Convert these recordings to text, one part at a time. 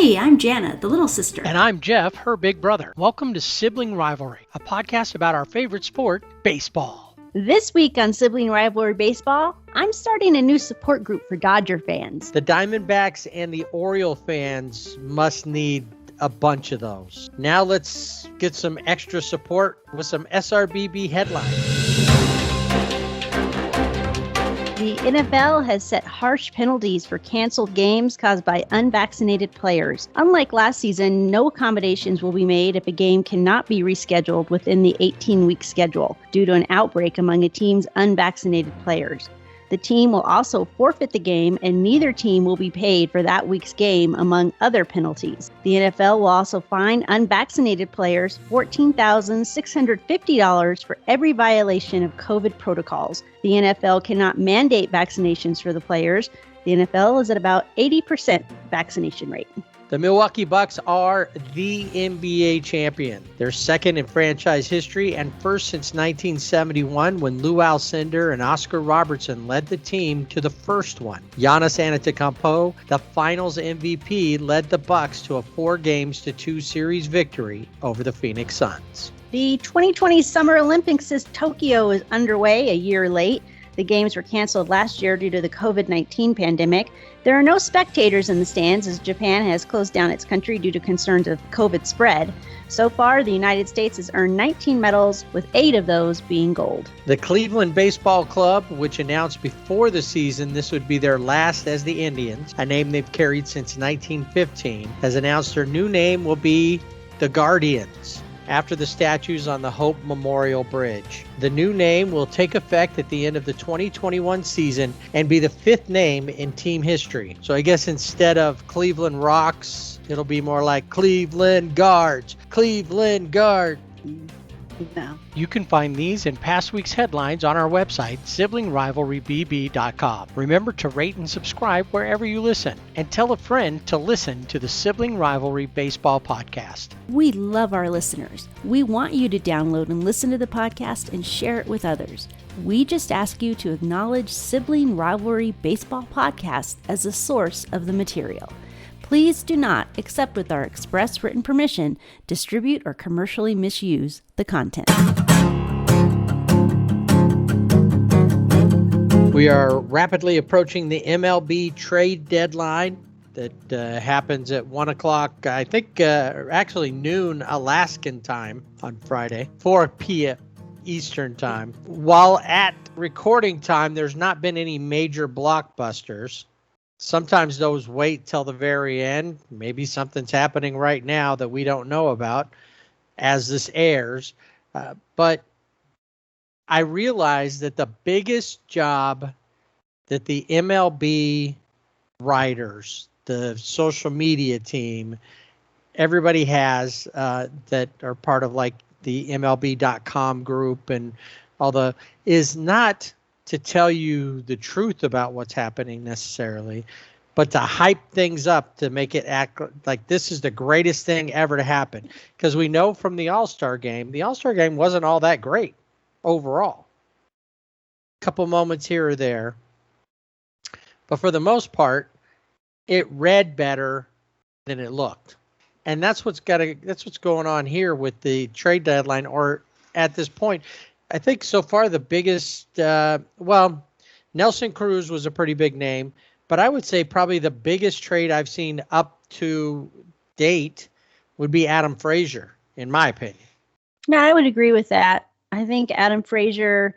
Hey, I'm Jana, the little sister. And I'm Jeff, her big brother. Welcome to Sibling Rivalry, a podcast about our favorite sport, baseball. This week on Sibling Rivalry Baseball, I'm starting a new support group for Dodger fans. The Diamondbacks and the Oriole fans must need a bunch of those. Now let's get some extra support with some SRBB headlines. The NFL has set harsh penalties for canceled games caused by unvaccinated players. Unlike last season, no accommodations will be made if a game cannot be rescheduled within the 18-week schedule due to an outbreak among a team's unvaccinated players. The team will also forfeit the game, and neither team will be paid for that week's game, among other penalties. The NFL will also fine unvaccinated players $14,650 for every violation of COVID protocols. The NFL cannot mandate vaccinations for the players. The NFL is at about 80% vaccination rate. The Milwaukee Bucks are the NBA champion. They're second in franchise history and first since 1971 when Lou Alcindor and Oscar Robertson led the team to the first one. Giannis Antetokounmpo, the Finals MVP, led the Bucks to a 4-2 series victory over the Phoenix Suns. The 2020 Summer Olympics in Tokyo is underway a year late. The games were canceled last year due to the COVID-19 pandemic. There are no spectators in the stands as Japan has closed down its country due to concerns of COVID spread. So far, the United States has earned 19 medals, with 8 of those being gold. The Cleveland Baseball Club, which announced before the season this would be their last as the Indians, a name they've carried since 1915, has announced their new name will be the Guardians, after the statues on the Hope Memorial Bridge. The new name will take effect at the end of the 2021 season and be the 5th name in team history. So I guess instead of Cleveland Rocks, it'll be more like Cleveland Guards. Cleveland Guard. No. You can find these and past week's headlines on our website, siblingrivalrybb.com. Remember to rate and subscribe wherever you listen, and tell a friend to listen to the Sibling Rivalry Baseball Podcast. We love our listeners. We want you to download and listen to the podcast and share it with others. We just ask you to acknowledge Sibling Rivalry Baseball Podcast as the source of the material. Please do not, except with our express written permission, distribute or commercially misuse the content. We are rapidly approaching the MLB trade deadline that happens at 1 o'clock, I think actually noon Alaskan time on Friday, 4 p.m. Eastern time. While at recording time, there's not been any major blockbusters. Sometimes those wait till the very end. Maybe something's happening right now that we don't know about as this airs. But I realize that the biggest job that the MLB writers, the social media team, everybody has that are part of like the MLB.com group and all is not to tell you the truth about what's happening necessarily, but to hype things up to make it act like this is the greatest thing ever to happen. Because we know from the All-Star game wasn't all that great overall. A couple moments here or there. But for the most part, it read better than it looked. And that's what's going on here with the trade deadline, or at this point. I think so far the biggest, Nelson Cruz was a pretty big name, but I would say probably the biggest trade I've seen up to date would be Adam Frazier, in my opinion. Yeah, I would agree with that. I think Adam Frazier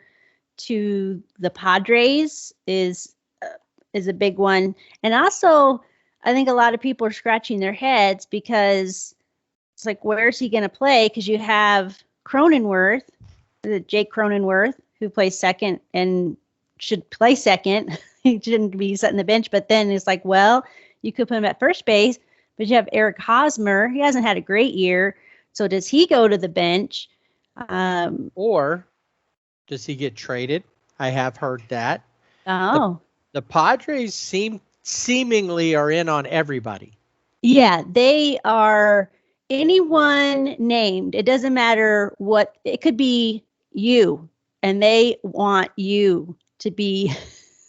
to the Padres is a big one. And also, I think a lot of people are scratching their heads because it's like, where is he going to play? Because you have Jake Cronenworth, who plays second and should play second. He shouldn't be sitting the bench. But then it's like, well, you could put him at first base, but you have Eric Hosmer. He hasn't had a great year. So does he go to the bench? Or does he get traded? I have heard that. Oh. The Padres seemingly are in on everybody. Yeah, they are. Anyone named, it doesn't matter what, it could be you, and they want you to be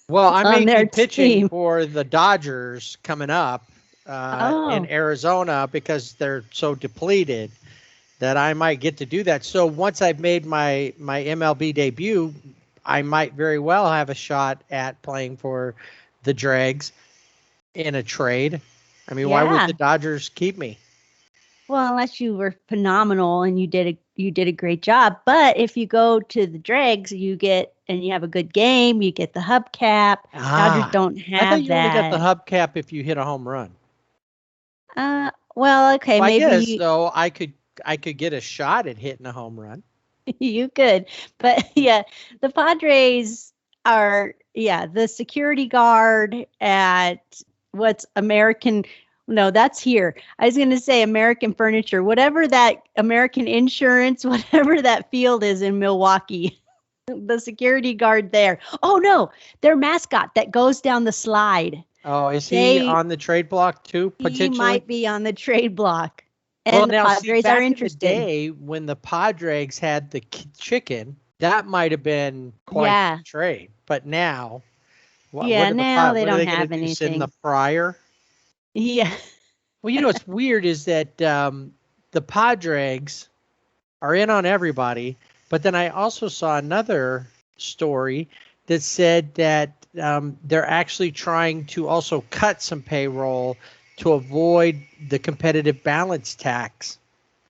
Well, I may be pitching team for the Dodgers coming up, in Arizona because they're so depleted that I might get to do that. So once I've made my MLB debut, I might very well have a shot at playing for the Dregs in a trade. I mean, why would the Dodgers keep me? Well, unless you were phenomenal and you did a great job. But if you go to the Dregs, you have a good game, you get the hubcap. Dodgers don't have that. I thought you only got the hubcap if you hit a home run. Well, okay, well, maybe. I guess, though, I could get a shot at hitting a home run. You could, but yeah, the Padres are the security guard at what's American. No, that's here. I was going to say American Furniture, whatever that American Insurance, whatever that field is in Milwaukee, the security guard there. Oh, no, their mascot that goes down the slide. Oh, is he on the trade block too, potentially? He might be on the trade block. And the Padres are interested. In the day when the Padres had the chicken, that might have been quite a trade. But now, now they don't have anything. Sit in the fryer? Yeah. Well, what's weird is that the Padres are in on everybody. But then I also saw another story that said that they're actually trying to also cut some payroll to avoid the competitive balance tax.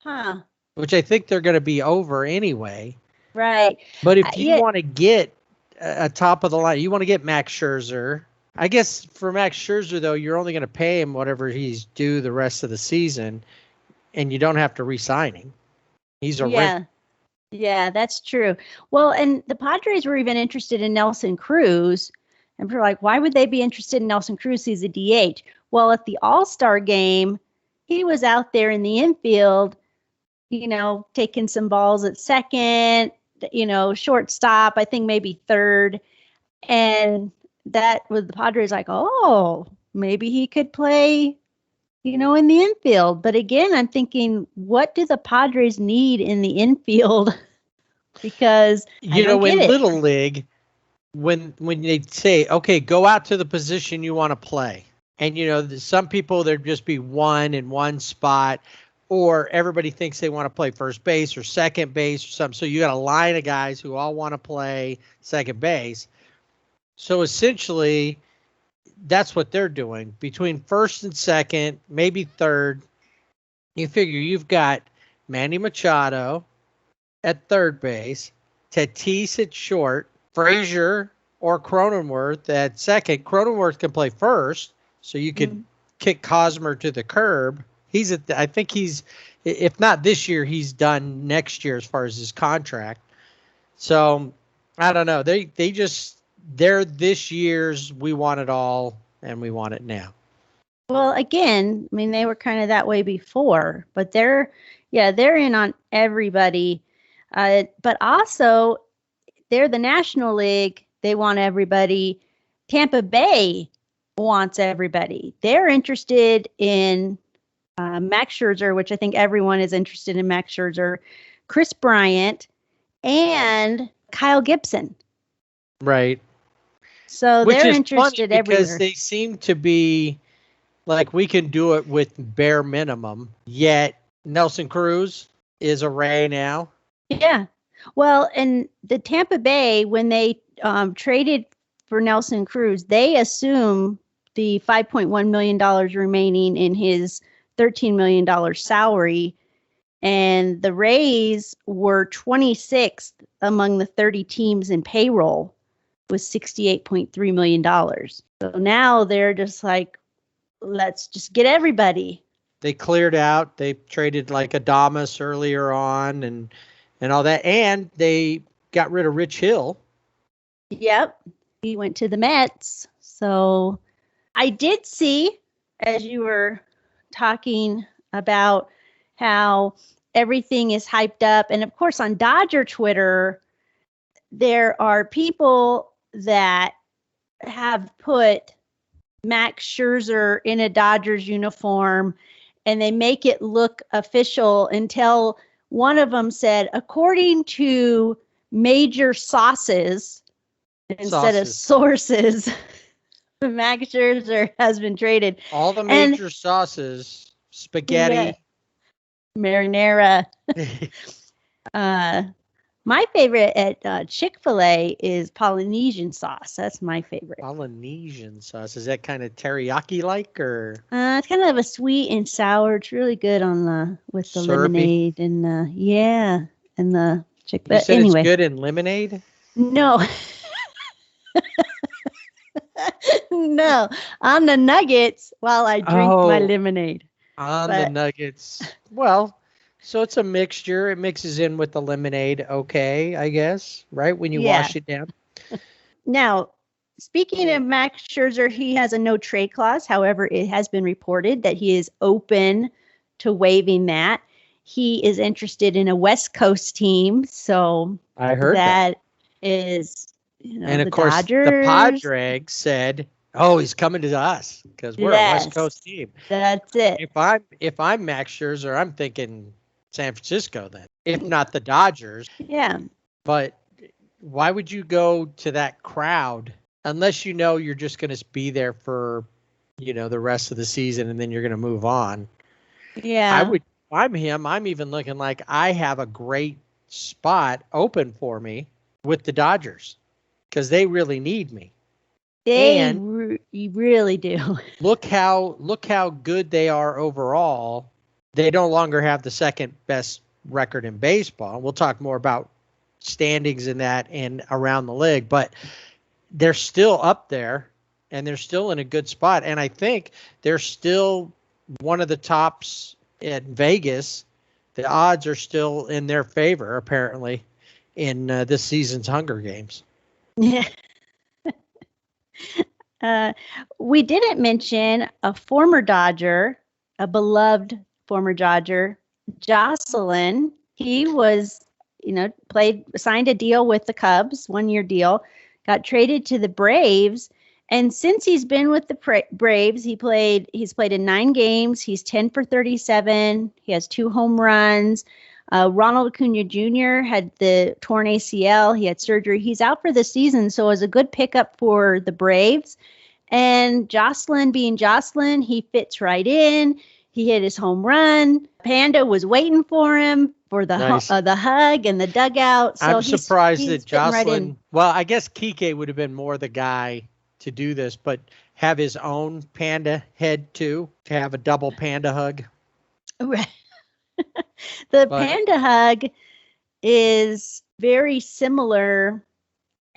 Huh. Which I think they're going to be over anyway. Right. But if you want to get a top of the line, you want to get Max Scherzer. I guess for Max Scherzer, though, you're only going to pay him whatever he's due the rest of the season, and you don't have to re-sign him. He's a rent. Yeah, that's true. Well, and the Padres were even interested in Nelson Cruz. And we're like, why would they be interested in Nelson Cruz? He's a DH. Well, at the All-Star game, he was out there in the infield, taking some balls at second, shortstop, I think maybe third. And that was the Padres like, oh, maybe he could play, in the infield. But again, I'm thinking, what do the Padres need in the infield? Because in Little League, when they say, okay, go out to the position you want to play. And, some people, there'd just be one in one spot, or everybody thinks they want to play first base or second base or something. So you got a line of guys who all want to play second base. So essentially, that's what they're doing. Between first and second, maybe third, you figure you've got Manny Machado at third base, Tatis at short, Frazier or Cronenworth at second. Cronenworth can play first, so you could kick Cosmer to the curb. I think he's, if not this year, he's done next year as far as his contract. So I don't know. They're this year's, we want it all and we want it now. Well, again, I mean, they were kind of that way before, but they're in on everybody. But also, they're the National League. They want everybody. Tampa Bay wants everybody. They're interested in Max Scherzer, which I think everyone is interested in Max Scherzer, Chris Bryant, and Kyle Gibson. Right. So which they're is interested funny because everywhere. they seem to be like, we can do it with bare minimum, yet Nelson Cruz is a Ray now. Yeah. Well, and the Tampa Bay, when they traded for Nelson Cruz, they assume the $5.1 million remaining in his $13 million salary. And the Rays were 26th among the 30 teams in payroll with $68.3 million. So now they're just like, let's just get everybody. They cleared out. They traded like Adames earlier on and all that. And they got rid of Rich Hill. Yep. He went to the Mets. So I did see, as you were talking about how everything is hyped up. And of course, on Dodger Twitter, there are people that have put Max Scherzer in a Dodgers uniform and they make it look official until one of them said, according to major sources instead of sources, Max Scherzer has been traded. All the major sauces, spaghetti. Marinara. My favorite at Chick-fil-A is Polynesian sauce. That's my favorite. Polynesian sauce. Is that kind of teriyaki-like or? It's kind of a sweet and sour. It's really good on with the Syrupy? lemonade and and the Chick-fil-A. You said Anyway, it's good in lemonade? no. No, on the nuggets while I drink my lemonade. On the nuggets. Well, so it's a mixture. It mixes in with the lemonade, okay, I guess, right? When you wash it down. Now, speaking of Max Scherzer, he has a no trade clause. However, it has been reported that he is open to waiving that. He is interested in a West Coast team, so I heard that is, and of the course, Dodgers. the Padres said, "Oh, he's coming to us because we're a West Coast team." That's it. If I'm Max Scherzer, I'm thinking San Francisco then, if not the Dodgers. Yeah. But why would you go to that crowd unless you're just going to be there for, the rest of the season and then you're going to move on? Yeah. If I'm him, I'm even looking like I have a great spot open for me with the Dodgers because they really need me. They really do. Look how good they are overall. They no longer have the second best record in baseball. We'll talk more about standings in that and around the league, but they're still up there and they're still in a good spot. And I think they're still one of the tops at Vegas. The odds are still in their favor, apparently, in this season's Hunger Games. Yeah. We didn't mention a former Dodger, a beloved former Dodger, Jocelyn. He was, signed a deal with the Cubs, 1-year deal, got traded to the Braves. And since he's been with the Braves, he's played in 9 games. He's 10 for 37. He has 2 home runs. Ronald Acuna Jr. had the torn ACL. He had surgery. He's out for the season, so it was a good pickup for the Braves. And Jocelyn being Jocelyn, he fits right in. He hit his home run. Panda was waiting for him for the the hug and the dugout. So I'm surprised that Jocelyn. Right, well, I guess Kike would have been more the guy to do this, but have his own panda head too, to have a double panda hug. Right. Panda hug is very similar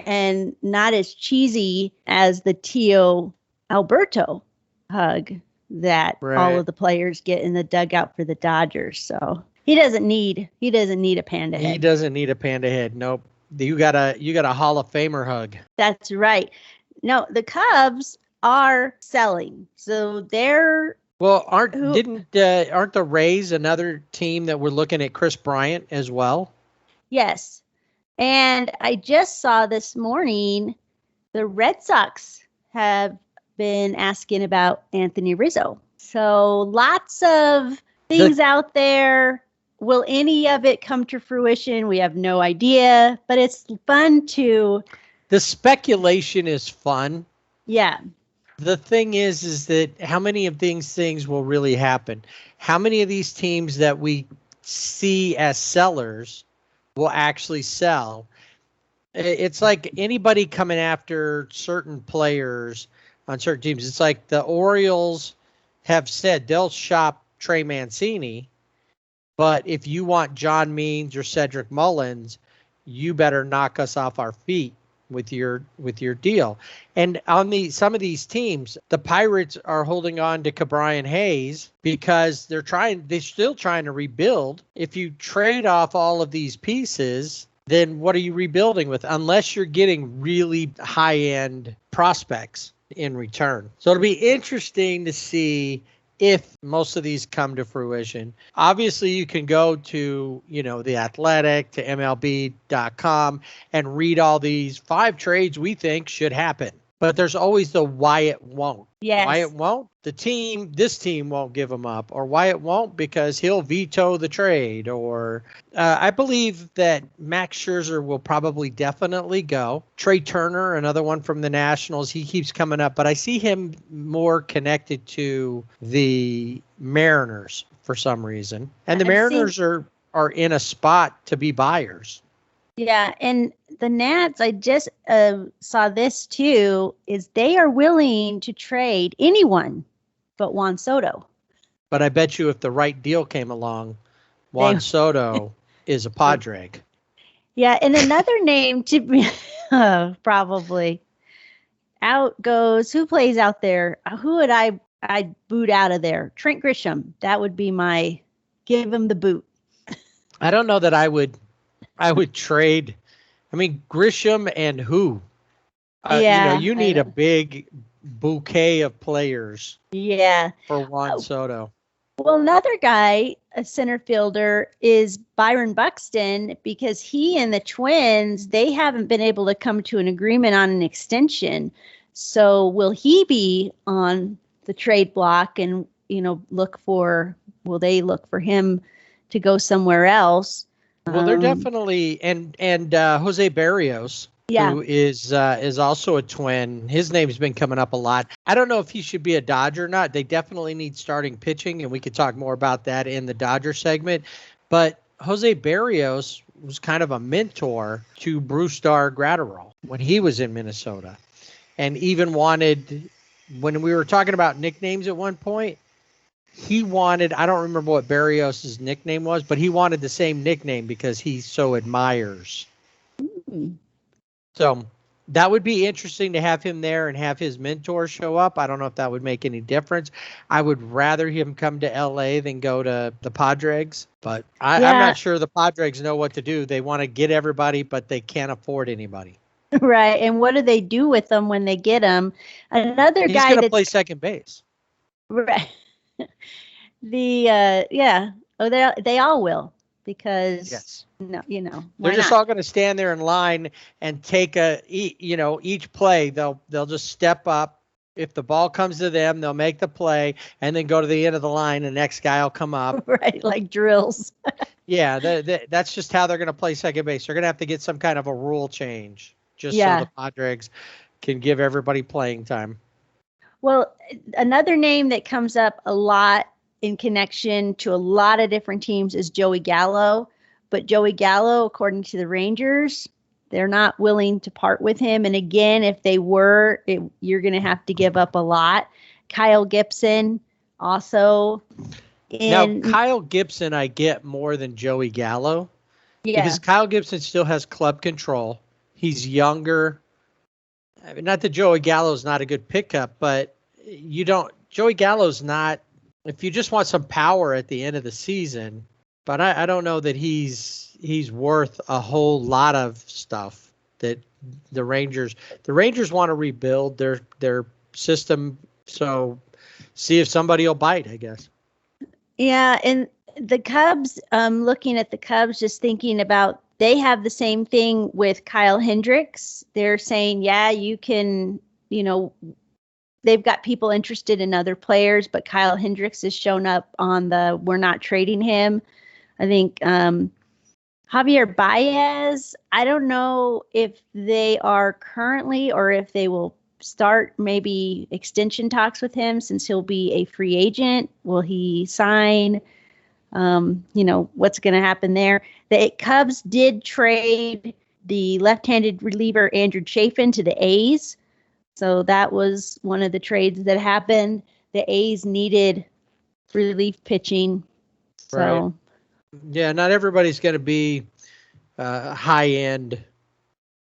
and not as cheesy as the Tio Alberto hug that all of the players get in the dugout for the Dodgers. So he doesn't need a panda head. He doesn't need a panda head. Nope. You got a Hall of Famer hug. That's right. No, the Cubs are selling. So they're aren't the Rays another team that we're looking at Chris Bryant as well? Yes. And I just saw this morning the Red Sox have been asking about Anthony Rizzo. So lots of things out there. Will any of it come to fruition? We have no idea, but it's fun to. The speculation is fun. Yeah. The thing is that how many of these things will really happen? How many of these teams that we see as sellers will actually sell? It's like anybody coming after certain players on certain teams. It's like the Orioles have said they'll shop Trey Mancini, but if you want John Means or Cedric Mullins, you better knock us off our feet with your deal. And on some of these teams, the Pirates are holding on to Ke'Bryan Hayes because they're still trying to rebuild. If you trade off all of these pieces, then what are you rebuilding with? Unless you're getting really high-end prospects in return. So it'll be interesting to see if most of these come to fruition. Obviously, you can go to, The Athletic, to MLB.com and read all these 5 trades we think should happen. But there's always the why it won't. Yes. Why it won't? This team won't give him up. Or why it won't? Because he'll veto the trade. Or I believe that Max Scherzer will probably definitely go. Trey Turner, another one from the Nationals, he keeps coming up. But I see him more connected to the Mariners for some reason. And the Mariners are in a spot to be buyers. Yeah, and the Nats, I just saw this too, is they are willing to trade anyone but Juan Soto. But I bet you if the right deal came along, Juan Soto is a Padre. Yeah, and another name to be probably out goes, who plays out there? Who would I'd boot out of there? Trent Grisham. That would be my give him the boot. I don't know that I would trade. I mean, Grisham and who? You need a big bouquet of players. Yeah. For Juan Soto. Well, another guy, a center fielder, is Byron Buxton, because he and the Twins, they haven't been able to come to an agreement on an extension. So will he be on the trade block and, will they look for him to go somewhere else? Well, they're definitely, and Jose Barrios, who is also a Twin. His name's been coming up a lot. I don't know if he should be a Dodger or not. They definitely need starting pitching, and we could talk more about that in the Dodger segment. But Jose Barrios was kind of a mentor to Brusdar Graterol when he was in Minnesota, and even wanted, when we were talking about nicknames at one point, he wanted, I don't remember what Barrios' nickname was, but he wanted the same nickname because he so admires. Mm-hmm. So that would be interesting to have him there and have his mentor show up. I don't know if that would make any difference. I would rather him come to LA than go to the Padres, but I'm not sure the Padres know what to do. They want to get everybody, but they can't afford anybody. Right. And what do they do with them when they get them? Another He's guy going to play second base. Right. They all will, because they're just all going to stand there in line and take each play. They'll just step up. If the ball comes to them, they'll make the play and then go to the end of the line. The next guy will come up. Right, like drills. Yeah, that's just how they're going to play second base. They're going to have to get some kind of a rule change so the Padres can give everybody playing time. Well, another name that comes up a lot in connection to a lot of different teams is Joey Gallo. But Joey Gallo, according to the Rangers, they're not willing to part with him. And again, if they were, you're going to have to give up a lot. Kyle Gibson also. Now, Kyle Gibson, I get more than Joey Gallo. Yeah. Because Kyle Gibson still has club control. He's younger. I mean, not that Joey Gallo's not a good pickup, but Joey Gallo's not, if you just want some power at the end of the season, but I don't know that he's worth a whole lot of stuff that the Rangers want to rebuild their system. So see if somebody will bite, I guess. Yeah. And the Cubs, looking at the Cubs, just thinking about, they have the same thing with Kyle Hendricks. They're saying, you can, they've got people interested in other players, but Kyle Hendricks has shown up on we're not trading him. I think Javier Baez, I don't know if they are currently, or if they will start maybe extension talks with him, since he'll be a free agent. Will he sign? What's going to happen there? The Cubs did trade the left-handed reliever Andrew Chafin to the A's. So that was one of the trades that happened. The A's needed relief pitching. So, right. Yeah, not everybody's going to be high end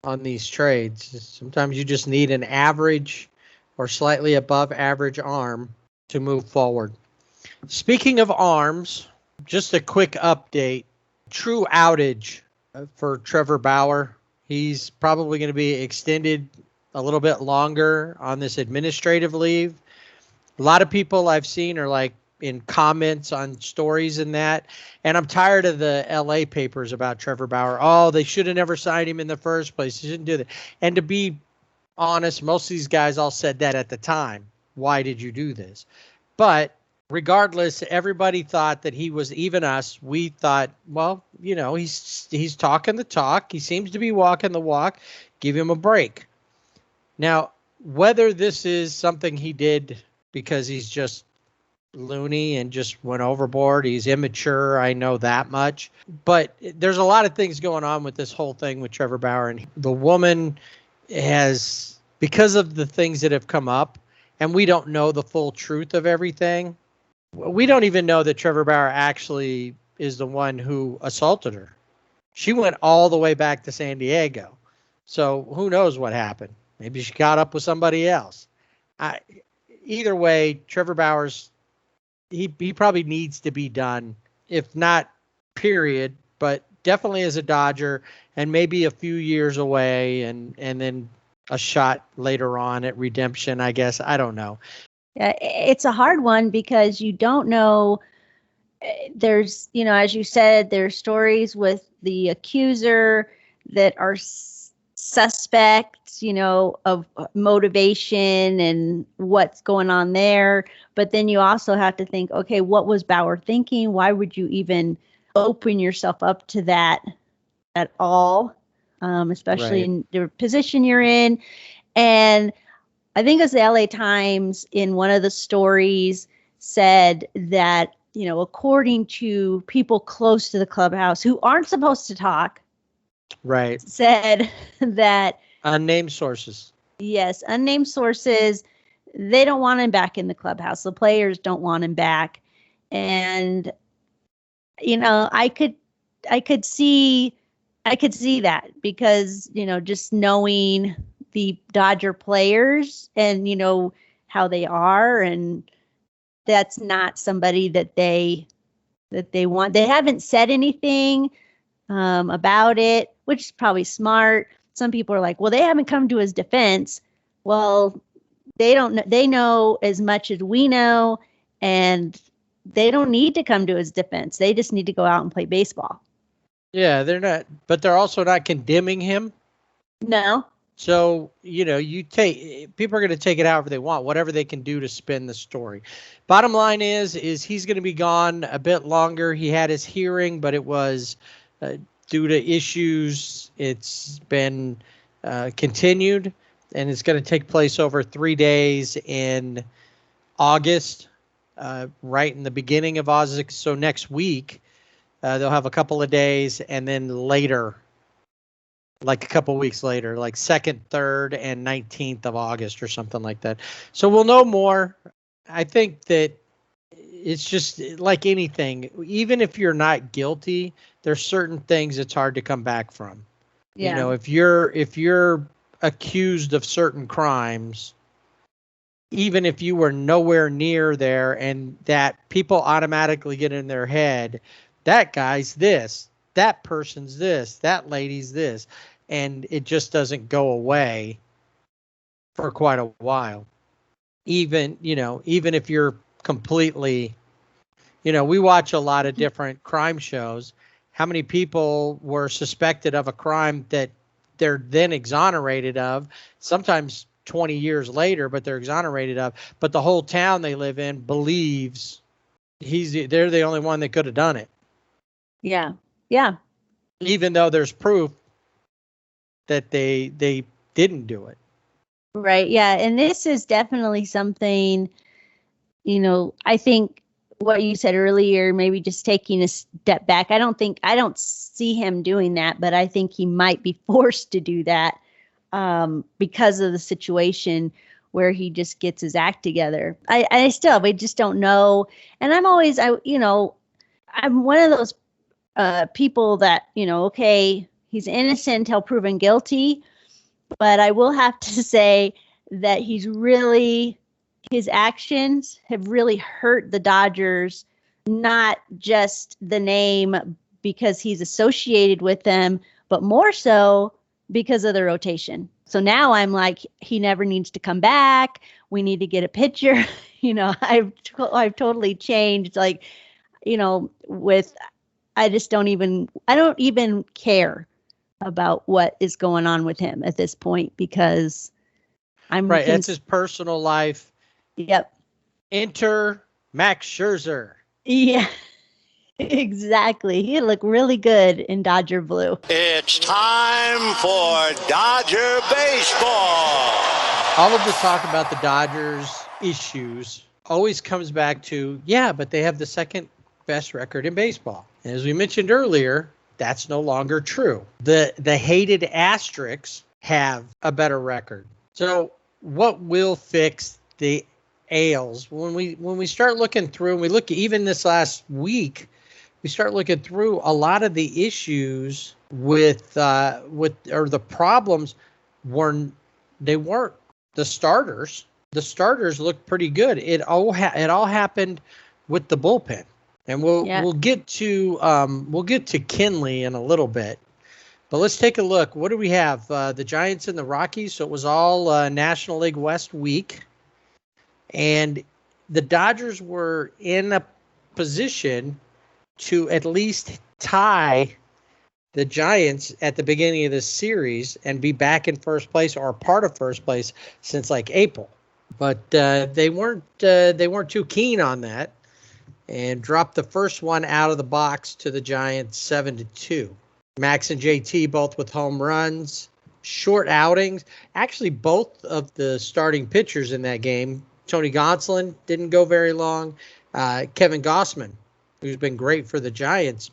on these trades. Sometimes you just need an average or slightly above average arm to move forward. Speaking of arms, just a quick update. True outage for Trevor Bauer. He's probably going to be extended a little bit longer on this administrative leave. A lot of people I've seen are like in comments on stories and that. And I'm tired of the LA papers about Trevor Bauer. Oh, they should have never signed him in the first place. They shouldn't do that. And to be honest. Most of these guys all said that at the time. Why did you do this? But regardless, everybody thought that he was, even us, we thought, well, he's talking the talk. He seems to be walking the walk. Give him a break. Now, whether this is something he did because he's just loony and just went overboard, he's immature, I know that much. But there's a lot of things going on with this whole thing with Trevor Bauer. And the woman has, because of the things that have come up, and we don't know the full truth of everything. We don't even know that Trevor Bauer actually is the one who assaulted her. She went all the way back to San Diego. So who knows what happened? Maybe she got up with somebody else. Either way, Trevor Bauer's, he probably needs to be done, if not period, but definitely as a Dodger, and maybe a few years away, and then a shot later on at redemption, I guess. I don't know. Yeah, it's a hard one because you don't know. There's, as you said, there's stories with the accuser that are suspects, of motivation and what's going on there. But then you also have to think, okay, what was Bauer thinking? Why would you even open yourself up to that at all? Especially Right. in the position you're in. And I think it was the LA Times in one of the stories said that, according to people close to the clubhouse who aren't supposed to talk, Right. said that Unnamed sources. yes, unnamed sources, they don't want him back in the clubhouse. The players don't want him back. And, I could see that because, just knowing the Dodger players and, how they are, and that's not somebody that they want. They haven't said anything about it, which is probably smart. Some people are like, well, they haven't come to his defense. Well, they don't. They know as much as we know, and they don't need to come to his defense. They just need to go out and play baseball. Yeah, they're not, but they're also not condemning him. No. So, people are going to take it however they want, whatever they can do to spin the story. Bottom line is he's going to be gone a bit longer. He had his hearing, but it was due to issues. It's been continued, and it's going to take place over 3 days in August, right in the beginning of August. So next week, they'll have a couple of days, and then later, like a couple weeks later, like 2nd, 3rd, and 19th of August or something like that. So we'll know more. I think that it's just like anything. Even if you're not guilty, there's certain things it's hard to come back from. Yeah. If you're accused of certain crimes, even if you were nowhere near there, and that people automatically get in their head, that guy's this, that person's this, that lady's this. And it just doesn't go away for quite a while. Even if you're completely, we watch a lot of different crime shows. How many people were suspected of a crime that they're then exonerated of, sometimes 20 years later, but they're exonerated of, but the whole town they live in believes they're the only one that could have done it. Yeah. Yeah. Even though there's proof that they didn't do it. Right. Yeah. And this is definitely something, I think what you said earlier, maybe just taking a step back. I don't see him doing that, but I think he might be forced to do that because of the situation where he just gets his act together. We just don't know. And I'm one of those people that, okay, he's innocent until proven guilty, but I will have to say that his actions have really hurt the Dodgers, not just the name because he's associated with them, but more so because of the rotation. So now I'm like, he never needs to come back. We need to get a pitcher. I've totally changed. Like, I don't even care about what is going on with him at this point, because Right, that's his personal life. Yep. Enter Max Scherzer. Yeah, exactly. He looked really good in Dodger blue. It's time for Dodger baseball. All of the talk about the Dodgers issues always comes back to, yeah, but they have the second best record in baseball. And as we mentioned earlier, that's no longer true. The hated Asterix have a better record. So what will fix the ails? When we start looking through, and we look even this last week, we start looking through a lot of the issues with the problems weren't the starters. The starters looked pretty good. It all happened with the bullpen, and we'll get to Kinley in a little bit. But let's take a look. What do we have? The Giants and the Rockies. So it was all National League West week, and the Dodgers were in a position to at least tie the Giants at the beginning of this series and be back in first place or part of first place since like April. But they weren't too keen on that and dropped the first one out of the box to the Giants 7-2. Max and JT both with home runs, short outings. Actually, both of the starting pitchers in that game, Tony Gonsolin didn't go very long. Kevin Gausman, who's been great for the Giants,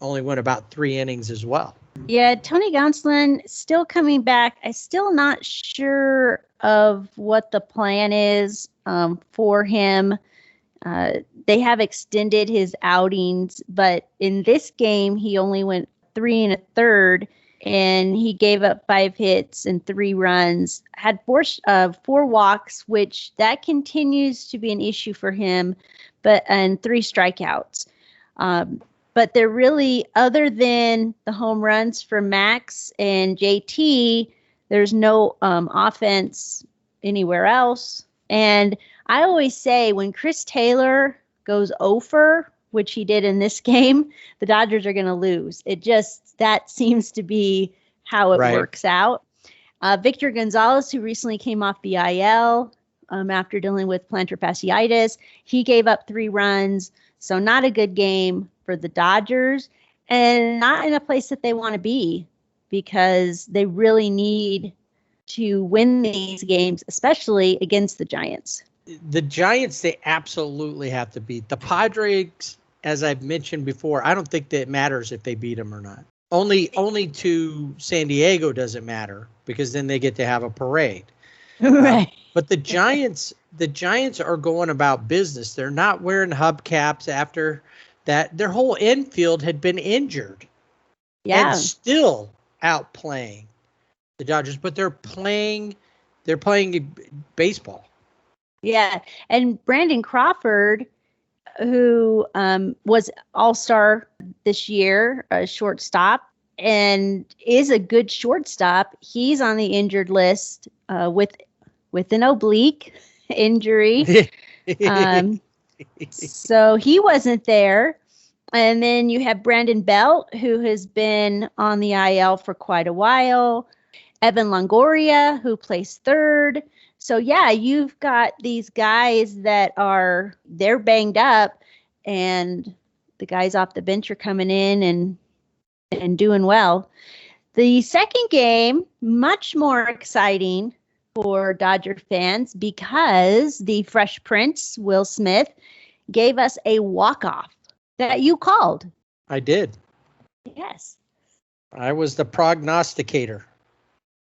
only went about 3 innings as well. Yeah, Tony Gonsolin still coming back. I'm still not sure of what the plan is for him. They have extended his outings, but in this game, he only went 3 1/3, and he gave up 5 hits and 3 runs. Had 4 walks, which that continues to be an issue for him, and 3 strikeouts. But they're really, other than the home runs for Max and JT, there's no offense anywhere else. And I always say when Chris Taylor goes over, which he did in this game, the Dodgers are going to lose. That seems to be how it works out. Victor Gonzalez, who recently came off the IL after dealing with plantar fasciitis, he gave up 3 runs. So not a good game for the Dodgers, and not in a place that they want to be, because they really need to win these games, especially against the Giants. The Giants, they absolutely have to beat. The Padres, as I've mentioned before, I don't think that it matters if they beat them or not. Only to San Diego does it matter, because then they get to have a parade. Right. But the Giants are going about business. They're not wearing hubcaps after that. Their whole infield had been injured. Yeah. And still outplaying the Dodgers, but they're playing baseball. Yeah. And Brandon Crawford, who was All-Star this year, a shortstop, and is a good shortstop. He's on the injured list with an oblique injury. So he wasn't there. And then you have Brandon Belt, who has been on the IL for quite a while. Evan Longoria, who placed 3rd. So, yeah, you've got these guys they're banged up, and the guys off the bench are coming in and doing well. The second game, much more exciting for Dodger fans, because the Fresh Prince, Will Smith, gave us a walk-off that you called. I did. Yes. I was the prognosticator.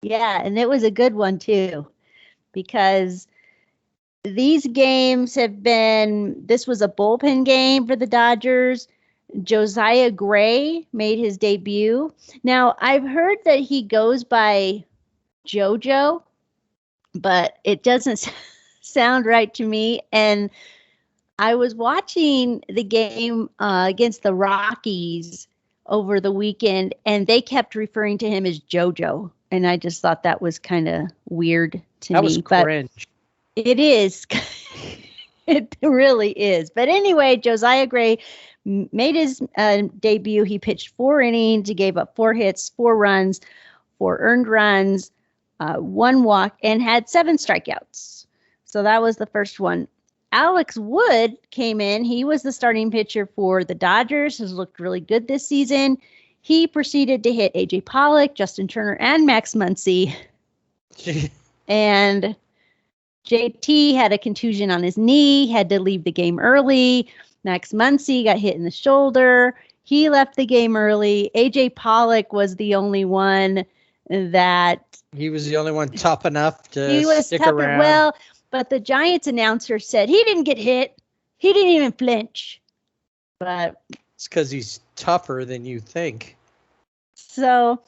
Yeah, and it was a good one, too, because these games this was a bullpen game for the Dodgers. Josiah Gray made his debut. Now, I've heard that he goes by JoJo, but it doesn't sound right to me. And I was watching the game against the Rockies over the weekend, and they kept referring to him as JoJo. And I just thought that was kind of weird to me. That was cringe. But it is. It really is. But anyway, Josiah Gray made his debut. He pitched 4 innings. He gave up 4 hits, 4 runs, 4 earned runs, one walk, and had 7 strikeouts. So that was the first one. Alex Wood came in. He was the starting pitcher for the Dodgers, has looked really good this season. He proceeded to hit A.J. Pollock, Justin Turner, and Max Muncy. And JT had a contusion on his knee, had to leave the game early. Max Muncy got hit in the shoulder. He left the game early. A.J. Pollock was the only one that... He was the only one tough enough to stick around. Well, but the Giants announcer said he didn't get hit. He didn't even flinch. But it's because he's tougher than you think. So,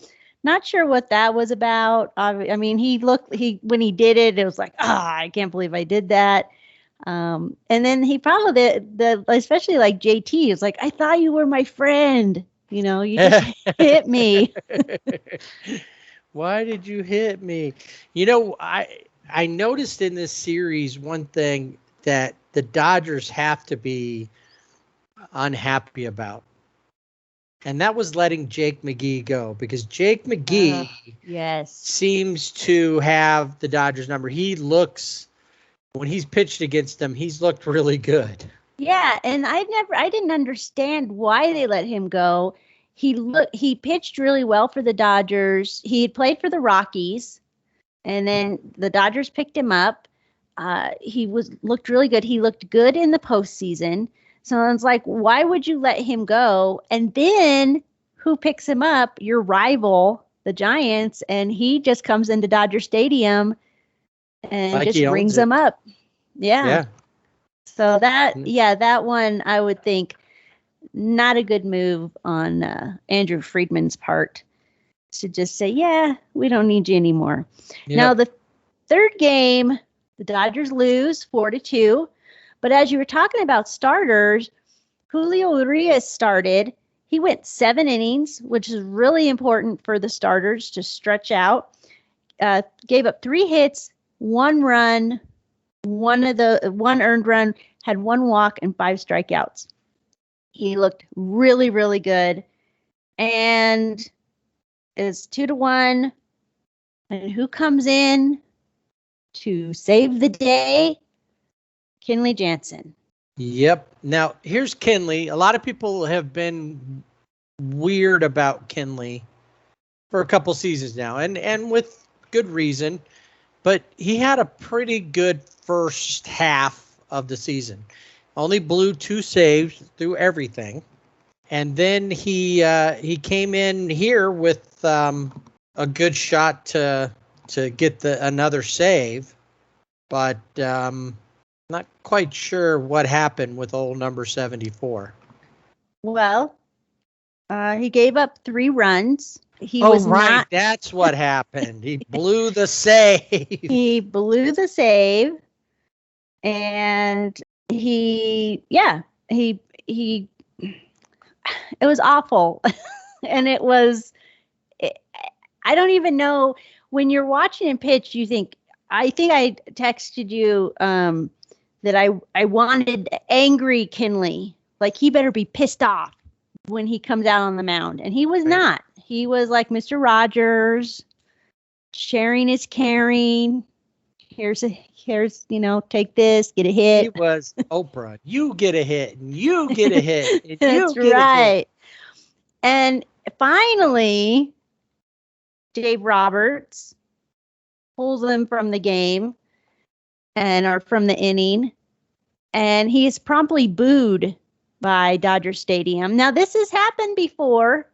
not sure what that was about. I mean, when he did it, it was like, I can't believe I did that. And then he probably especially like JT is like, I thought you were my friend. You know, you just hit me. Why did you hit me? You know, I noticed in this series one thing that the Dodgers have to be unhappy about. And that was letting Jake McGee go, because Jake McGee seems to have the Dodgers number. He looks, when he's pitched against them, he's looked really good. Yeah, and I didn't understand why they let him go. He pitched really well for the Dodgers. He had played for the Rockies, and then the Dodgers picked him up. He looked really good. He looked good in the postseason. So I was like, why would you let him go? And then who picks him up? Your rival, the Giants, and he just comes into Dodger Stadium and like just brings him up. Yeah. So that one, I would think, not a good move on Andrew Friedman's part to just say, yeah, we don't need you anymore. Yep. Now, the third game, the Dodgers lose 4-2. But as you were talking about starters, Julio Urias started. He went 7 innings, which is really important for the starters to stretch out. Gave up 3 hits, 1 run, one earned run, had 1 walk and 5 strikeouts. He looked really, really good. And it's 2-1. And who comes in to save the day? Kenley Jansen. Yep. Now, here's Kenley. A lot of people have been weird about Kenley for a couple seasons now, and with good reason. But he had a pretty good first half of the season. Only blew 2 saves through everything. And then he came in here with a good shot to get another save. But not quite sure what happened with old number 74. Well, he gave up 3 runs. That's what happened. He blew the save. He blew the save, and it was awful. And I don't even know, when you're watching him pitch, you think, I think I texted you that I wanted angry Kenley. Like, he better be pissed off when he comes out on the mound. And he was not. He was like Mr. Rogers, sharing is caring. Here's, take this, get a hit. He was Oprah. You get a hit, and you get a hit, and That's you get right. a hit. And finally, Dave Roberts pulls him from the game or from the inning, and he is promptly booed by Dodger Stadium. Now, this has happened before.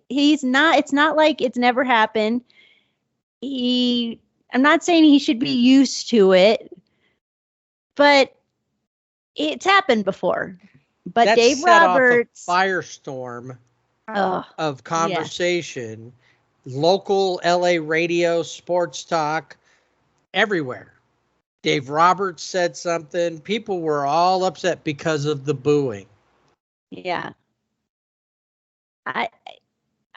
It's not like it's never happened. I'm not saying he should be used to it, but it's happened before. But that Dave set Roberts, off a firestorm of conversation. Yeah. Local LA radio, sports talk, everywhere. Dave Roberts said something. People were all upset because of the booing. Yeah. I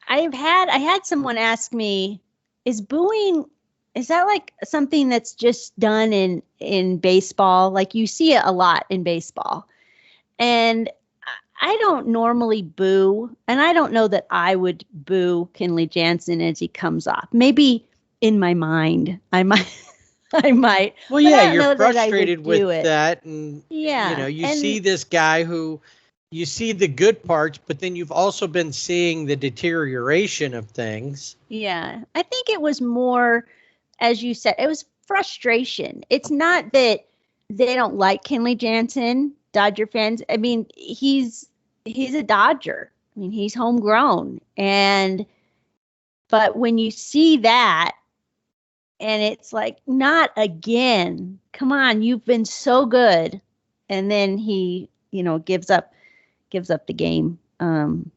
had someone ask me, is that like something that's just done in baseball? Like, you see it a lot in baseball. And I don't normally boo, and I don't know that I would boo Kenley Jansen as he comes off. Maybe in my mind. I might. I might. Well, but I yeah, don't you're know that I would frustrated do with it. that, and Yeah. you and see this guy who you see the good parts, but then you've also been seeing the deterioration of things. yeah, I think it was more, as you said, it was frustration. It's not that they don't like Kenley Jansen, Dodger fans. I mean, he's a Dodger. I mean, he's homegrown, but when you see that, and it's like, not again. Come on, you've been so good, and then he, gives up the game. And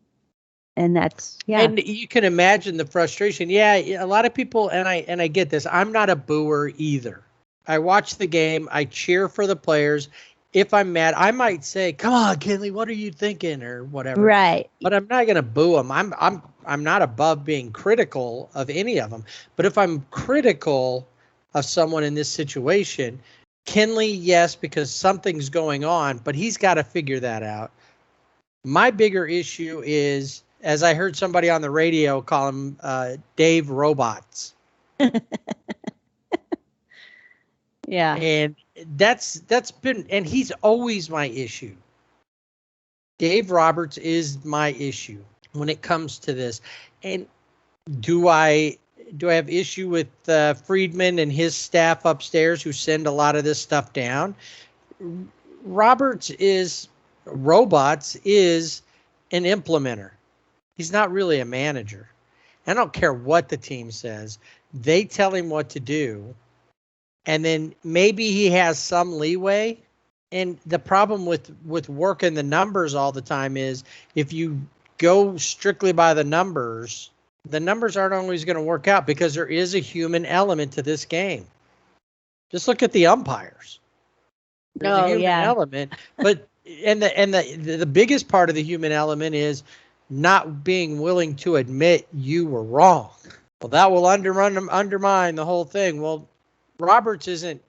that's, yeah. And you can imagine the frustration. Yeah, a lot of people, and I get this. I'm not a booer either. I watch the game. I cheer for the players. If I'm mad, I might say, "Come on, Kenley, what are you thinking?" or whatever. Right. But I'm not going to boo them. I'm not above being critical of any of them. But if I'm critical of someone in this situation, Kenley, yes, because something's going on, but he's got to figure that out. My bigger issue is, as I heard somebody on the radio call him, Dave Robots. Yeah. And that's been, and he's always my issue. Dave Roberts is my issue when it comes to this. And do I have issue with Friedman and his staff upstairs who send a lot of this stuff down? Robots is an implementer. He's not really a manager. I don't care what the team says. They tell him what to do. And then maybe he has some leeway. And the problem with working the numbers all the time is if you go strictly by the numbers aren't always going to work out because there is a human element to this game. Just look at the umpires. There's a human element, but and the biggest part of the human element is not being willing to admit you were wrong. Well, that will undermine the whole thing. Well, Roberts isn't.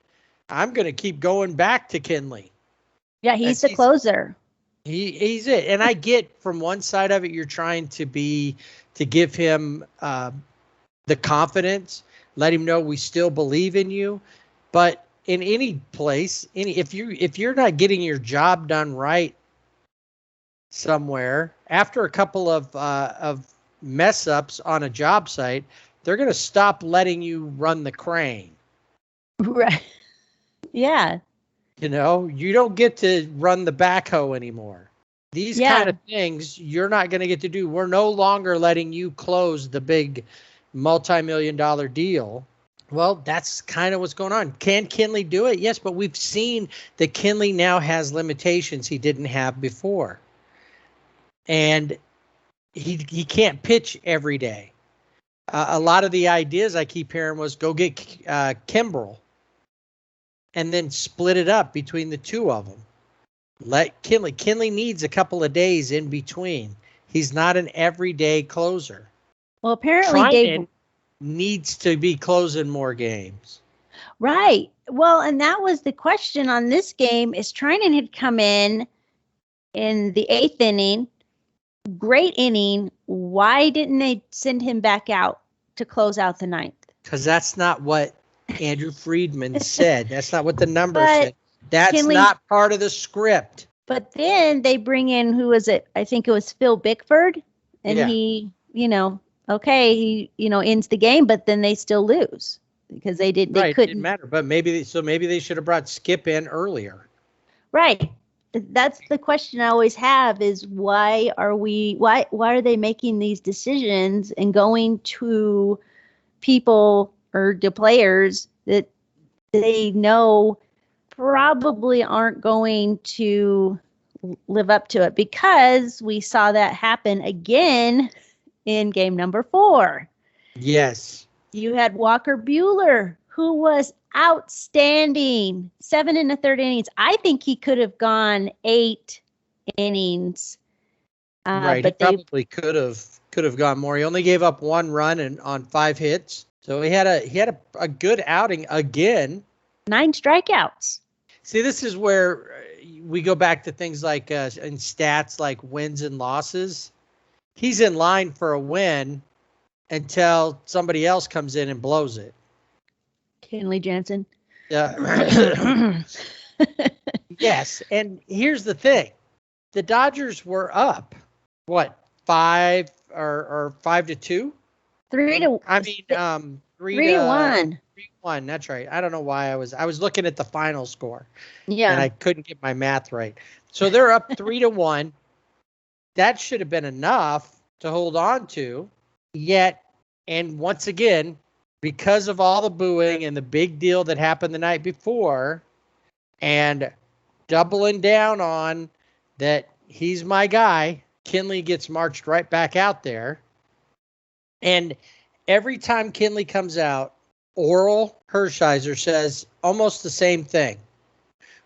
I'm going to keep going back to Kenley. Yeah, he's the closer. He's it, and I get from one side of it, you're trying to give him the confidence, let him know we still believe in you, but in any place, if you're not getting your job done right somewhere, after a couple of mess ups on a job site, they're going to stop letting you run the crane. Right. Yeah. You don't get to run the backhoe anymore. These kind of things you're not going to get to do. We're no longer letting you close the big multi-million-dollar deal. Well, that's kind of what's going on. Can Kenley do it? Yes, but we've seen that Kenley now has limitations he didn't have before. And he can't pitch every day. A lot of the ideas I keep hearing was go get Kimbrel and then split it up between the two of them. Let Kenley needs a couple of days in between. He's not an everyday closer. Well, apparently Dave needs to be closing more games. Right. Well, and that was the question on this game is Trinan had come in the 8th inning. Great inning. Why didn't they send him back out to close out the 9th? Because that's not what Andrew Friedman said. That's not what the numbers said. That's not part of the script. But then they bring in, who was it? I think it was Phil Bickford. And he, he ends the game, but then they still lose because they couldn't. It didn't matter. But maybe they should have brought Skip in earlier. Right. That's the question I always have is why are they making these decisions and going to people or to players that they know probably aren't going to live up to it, because we saw that happen again in game number 4. Yes. You had Walker Buehler, who was outstanding. 7 1/3 innings. I think he could have gone 8 innings. Right. But he probably could have gone more. He only gave up 1 run on 5 hits. So he had a good outing again. 9 strikeouts. See, this is where we go back to things like in stats like wins and losses. He's in line for a win, until somebody else comes in and blows it. Kenley Jansen. Yeah. Yes. And here's the thing. The Dodgers were up, what, 5 or 5-2? 3-1. I mean, 3-1. 3-1. That's right. I don't know why I was looking at the final score. Yeah. And I couldn't get my math right. So they're up 3-1. That should have been enough to hold on to. Yet, and once again, because of all the booing and the big deal that happened the night before, and doubling down on that he's my guy, Kenley gets marched right back out there. And every time Kenley comes out, Oral Hershiser says almost the same thing.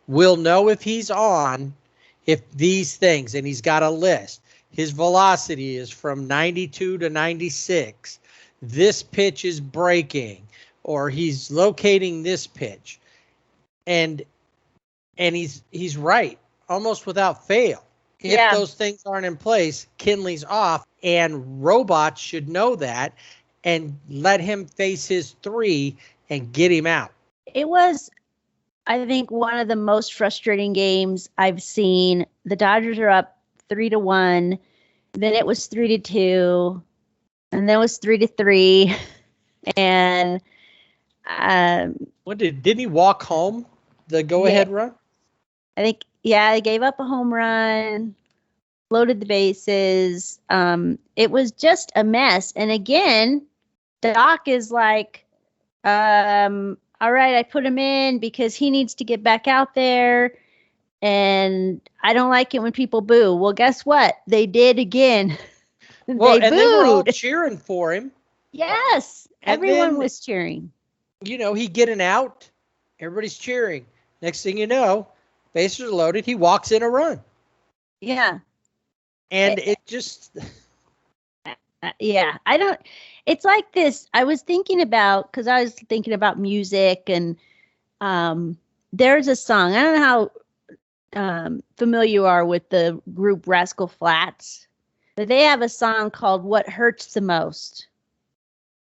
We'll know if he's on if these things, and he's got a list. His velocity is from 92 to 96. This pitch is breaking, or he's locating this pitch. And he's right, almost without fail. If those things aren't in place, Kenley's off, and robots should know that and let him face his 3 and get him out. It was, I think, one of the most frustrating games I've seen. The Dodgers are up 3-1. Then it was 3-2. And then it was 3-3. And Didn't he walk home the go-ahead run? I think, they gave up a home run, loaded the bases. It was just a mess. And again, Doc is like, all right, I put him in because he needs to get back out there. And I don't like it when people boo. Well, guess what? They did again. Well, they and they were all booed. cheering for him. Yes. And Everyone then, was cheering. He get an out. Everybody's cheering. Next thing you know, bases are loaded. He walks in a run. Yeah. And it just... It's like this. I was thinking about, because I was thinking about music, and there's a song. I don't know how familiar you are with the group Rascal Flatts, but they have a song called What Hurts the Most.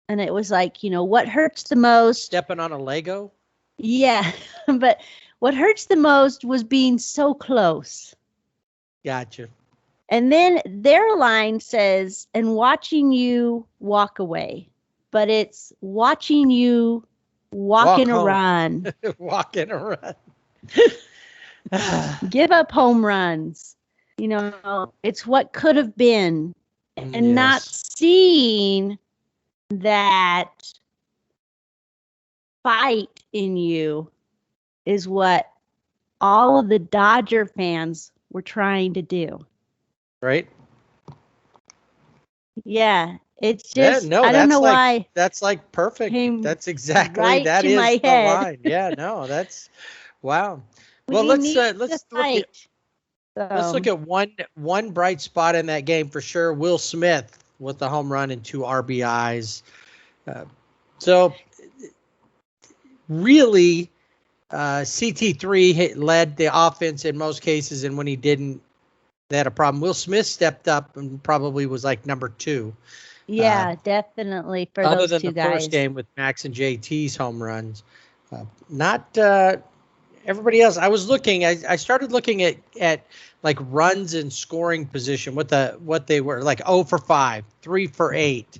And it was like, what hurts the most? Stepping on a Lego? Yeah. But what hurts the most was being so close. Gotcha. And then their line says, and watching you walk away. But it's watching you walk in a run. Walk in a run. Give up home runs. It's what could have been. And not seeing that fight in you is what all of the Dodger fans were trying to do. Right? Yeah. It's just, I don't know why. That's like perfect. That's exactly, right that to is my the head. line. Yeah, no, that's, wow. Well, We let's need look at one bright spot in that game for sure. Will Smith with the home run and 2 RBIs. So really, CT3 led the offense in most cases, and when he didn't, they had a problem. Will Smith stepped up and probably was like number 2. Yeah, definitely for other those than two the guys. first game with Max and JT's home runs. Not everybody else. I was looking. I started looking at like runs and scoring position. What they were like 0 for 5, 3 for 8.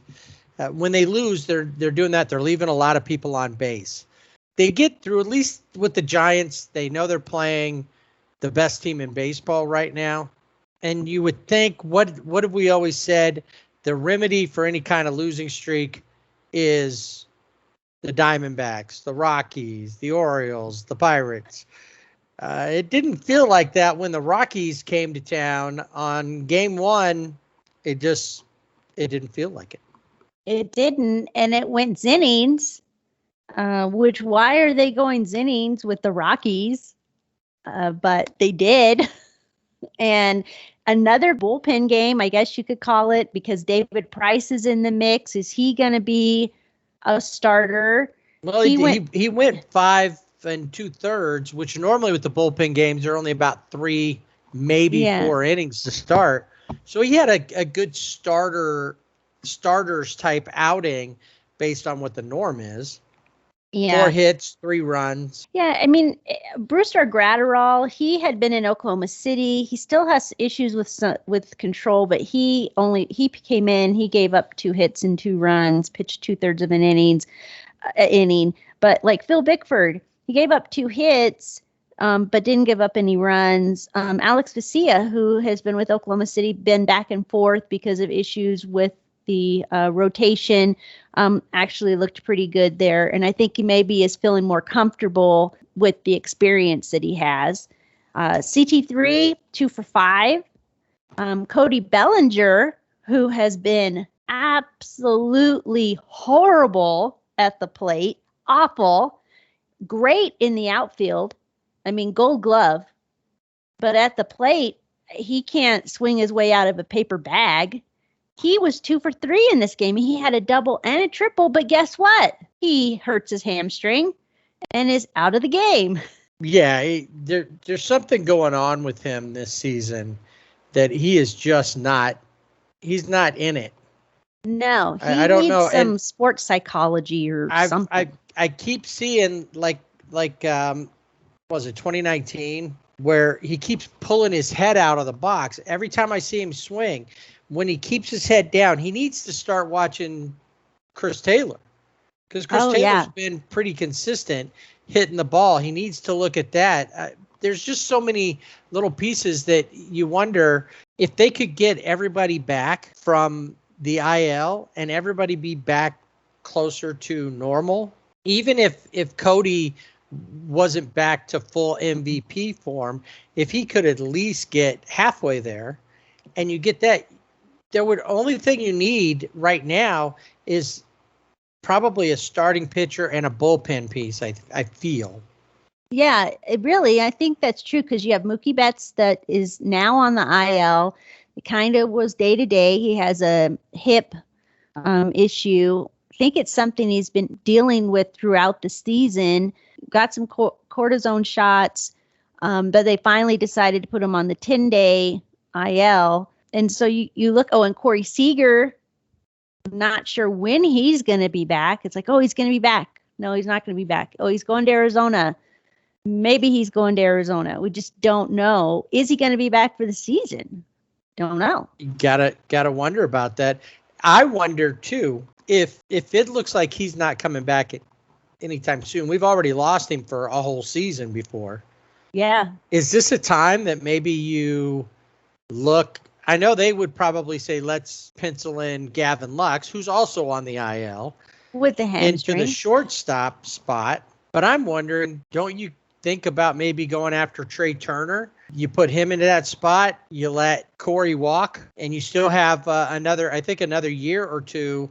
When they lose, they're doing that. They're leaving a lot of people on base. They get through, at least with the Giants. They know they're playing the best team in baseball right now. And you would think, what have we always said? The remedy for any kind of losing streak is the Diamondbacks, the Rockies, the Orioles, the Pirates. It didn't feel like that when the Rockies came to town on game 1. It didn't feel like it. It didn't, and it went innings. Which, why are they going innings with the Rockies? But they did. And another bullpen game, I guess you could call it, because David Price is in the mix. Is he going to be a starter? Well, he went 5 2/3, which normally with the bullpen games are only about 3, maybe 4 innings to start. So he had a good starter starters type outing based on what the norm is. Yeah. 4 hits, 3 runs. Yeah, I mean, Brewster Gratterall, he had been in Oklahoma City. He still has issues with control, but he came in, he gave up 2 hits and 2 runs, pitched 2/3 of an inning. But like Phil Bickford, he gave up 2 hits, but didn't give up any runs. Alex Vesia, who has been with Oklahoma City, been back and forth because of issues with the rotation, actually looked pretty good there. And I think he maybe is feeling more comfortable with the experience that he has. CT3, 2 for 5. Cody Bellinger, who has been absolutely horrible at the plate, awful, great in the outfield. I mean, Gold Glove. But at the plate, he can't swing his way out of a paper bag. He was 2 for 3 in this game. He had a double and a triple, but guess what? He hurts his hamstring and is out of the game. Yeah, there's something going on with him this season that he is just not. He's not in it. No, he I don't needs know. some sports psychology or something. I keep seeing like was it 2019 where he keeps pulling his head out of the box every time I see him swing. When he keeps his head down, he needs to start watching Chris Taylor, because Chris Taylor's been pretty consistent hitting the ball. He needs to look at that. There's just so many little pieces that you wonder if they could get everybody back from the IL and everybody be back closer to normal. Even if Cody wasn't back to full MVP form, if he could at least get halfway there and you get that, only thing you need right now is probably a starting pitcher and a bullpen piece, I feel. Yeah, I think that's true, because you have Mookie Betts that is now on the IL. It kind of was day to day. He has a hip issue. I think it's something he's been dealing with throughout the season. Got some cortisone shots, but they finally decided to put him on the 10-day IL. And so you look, and Corey Seager, not sure when he's going to be back. It's like, oh, he's going to be back. No, he's not going to be back. Oh, he's going to Arizona. Maybe he's going to Arizona. We just don't know. Is he going to be back for the season? Don't know. You gotta wonder about that. I wonder too if it looks like he's not coming back anytime soon. We've already lost him for a whole season before. Yeah. Is this a time that maybe you look? I know they would probably say, let's pencil in Gavin Lux, who's also on the IL, with the hamstring, into the shortstop spot. But I'm wondering, don't you think about maybe going after Trey Turner? You put him into that spot, you let Corey walk, and you still have another year or two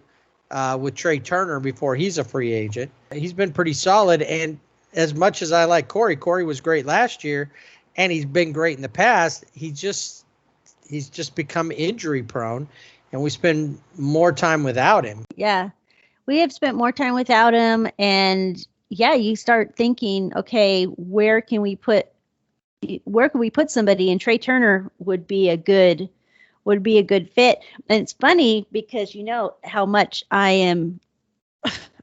with Trey Turner before he's a free agent. He's been pretty solid, and as much as I like Corey was great last year, and he's been great in the past. He's just become injury prone, and we spend more time without him. Yeah, we have spent more time without him, and yeah, you start thinking, okay, where can we put somebody? And Trey Turner would be a good fit. And it's funny because you know how much I am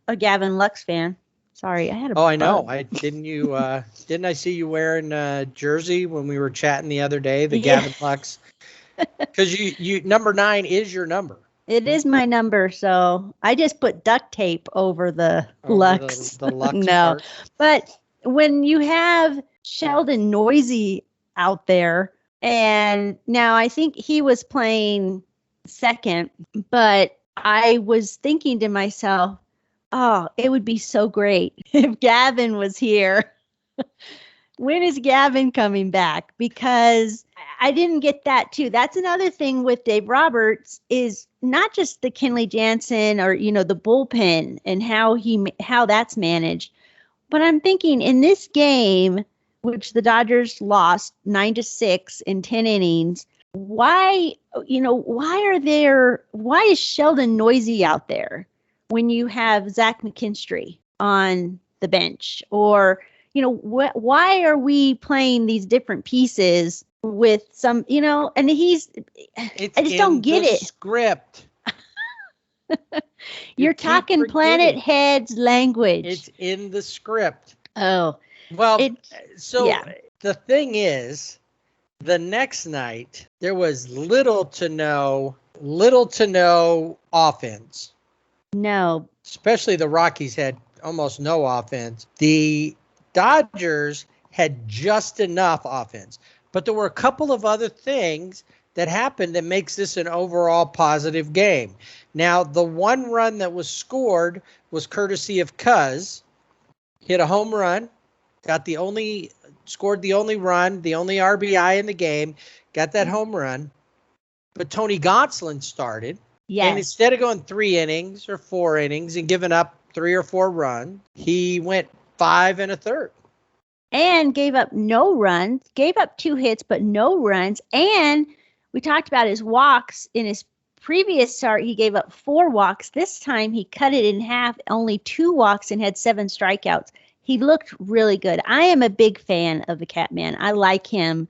a Gavin Lux fan. Sorry, I had a. Oh, I know. Didn't I see you wearing a jersey when we were chatting the other day? The Gavin Lux, because you number 9 is your number. It is my number, so I just put duct tape over the Lux. The Lux no, part. But when you have Sheldon Noisy out there, and now I think he was playing second, but I was thinking to myself, oh, it would be so great if Gavin was here. When is Gavin coming back? Because I didn't get that too. That's another thing with Dave Roberts, is not just the Kenley Jansen or, the bullpen and how that's managed. But I'm thinking in this game, which the Dodgers lost 9-6 in 10 innings, why is Sheldon Noisy out there when you have Zach McKinstry on the bench? Or, why are we playing these different pieces with some, and I just don't get it. Script. You're talking forgetting. Planet Heads language. It's in the script. Oh. Well, so yeah. the thing is, the next night, there was little to no offense. No. Especially the Rockies had almost no offense. The Dodgers had just enough offense. But there were a couple of other things that happened that makes this an overall positive game. Now, the one run that was scored was courtesy of Cuz. Hit a home run, scored the only run, the only RBI in the game, got that home run. But Tony Gonsolin started. Yes. And instead of going 3 innings or 4 innings and giving up 3 or 4 runs, he went 5 1/3. And gave up no runs, gave up 2 hits, but no runs. And we talked about his walks. In his previous start, he gave up 4 walks. This time he cut it in half, only 2 walks, and had 7 strikeouts. He looked really good. I am a big fan of the Catman. I like him.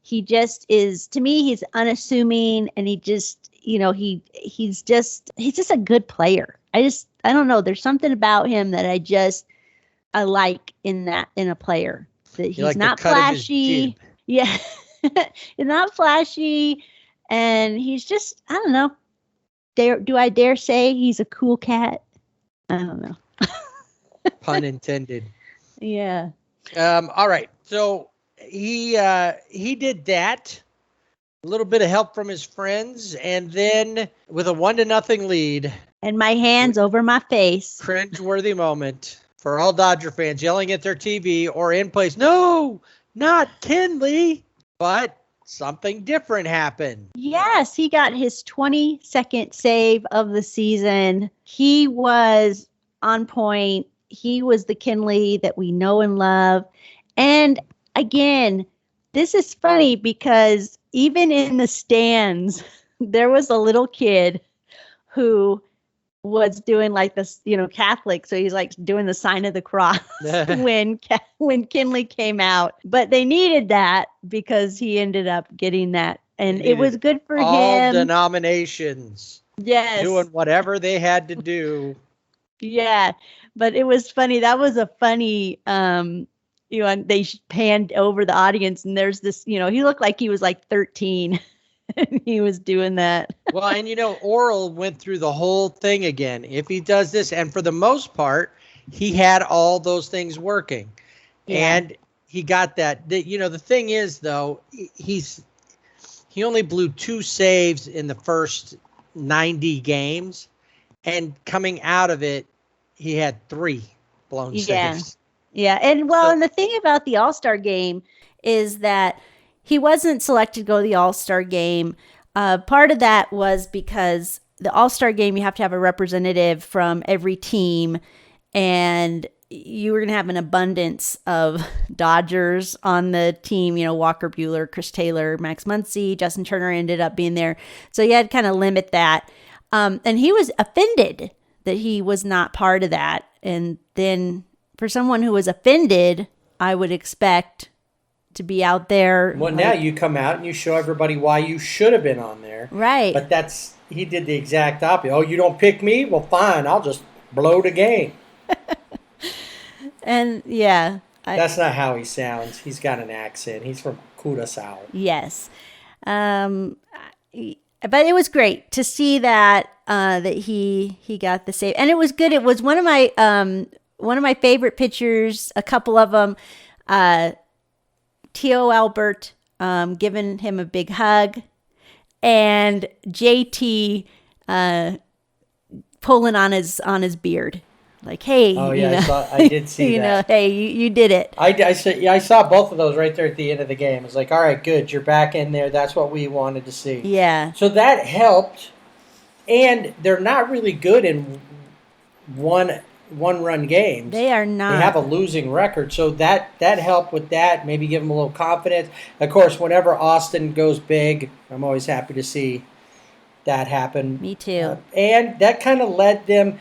He just is, to me, he's unassuming, and he just, he's just a good player. I don't know. There's something about him that I like in a player. That he's like not flashy. Yeah. He's not flashy. And he's just, I don't know. Do I dare say he's a cool cat? I don't know. Pun intended. Yeah. All right. So he did that. A little bit of help from his friends, and then with a 1-0 lead. And my hands over my face. Cringeworthy moment for all Dodger fans yelling at their TV or in place. No, not Kenley. But something different happened. Yes, he got his 22nd save of the season. He was on point. He was the Kenley that we know and love. And again, this is funny because even in the stands, there was a little kid who was doing like this, Catholic. So he's like doing the sign of the cross when Kenley came out. But they needed that because he ended up getting that. And it was good for all him. Denominations. Yes. Doing whatever they had to do. Yeah. But it was funny. That was a funny, they panned over the audience, and there's this, he looked like he was like 13. And he was doing that. Well, and Oral went through the whole thing again. If he does this, and for the most part, he had all those things working. Yeah. And he got that. The thing is, though, he only blew 2 saves in the first 90 games. And coming out of it, he had 3 blown saves. Yeah. And and the thing about the All-Star game is that he wasn't selected to go to the All-Star game. Part of that was because the All-Star game, you have to have a representative from every team, and you were going to have an abundance of Dodgers on the team. Walker Buehler, Chris Taylor, Max Muncy, Justin Turner ended up being there. So you had to kind of limit that. And he was offended that he was not part of that. And then for someone who was offended, I would expect to be out there. Well, now you come out and you show everybody why you should have been on there. Right. But he did the exact opposite. Oh, you don't pick me? Well, fine. I'll just blow the game. And yeah. That's not how he sounds. He's got an accent. He's from Curaçao. Yes. But it was great to see that he got the save. And it was good. It was one of my favorite pictures, a couple of them. Tio Albert giving him a big hug, and JT pulling on his beard, like, hey. Oh yeah, I did see that. Hey, you did it. I saw both of those right there at the end of the game. It's like, all right, good, you're back in there. That's what we wanted to see. Yeah. So that helped, and they're not really good in one-run games. They are not. They have a losing record, so that helped with that. Maybe give them a little confidence. Of course, whenever Austin goes big, I'm always happy to see that happen. Me too. And that kind of led them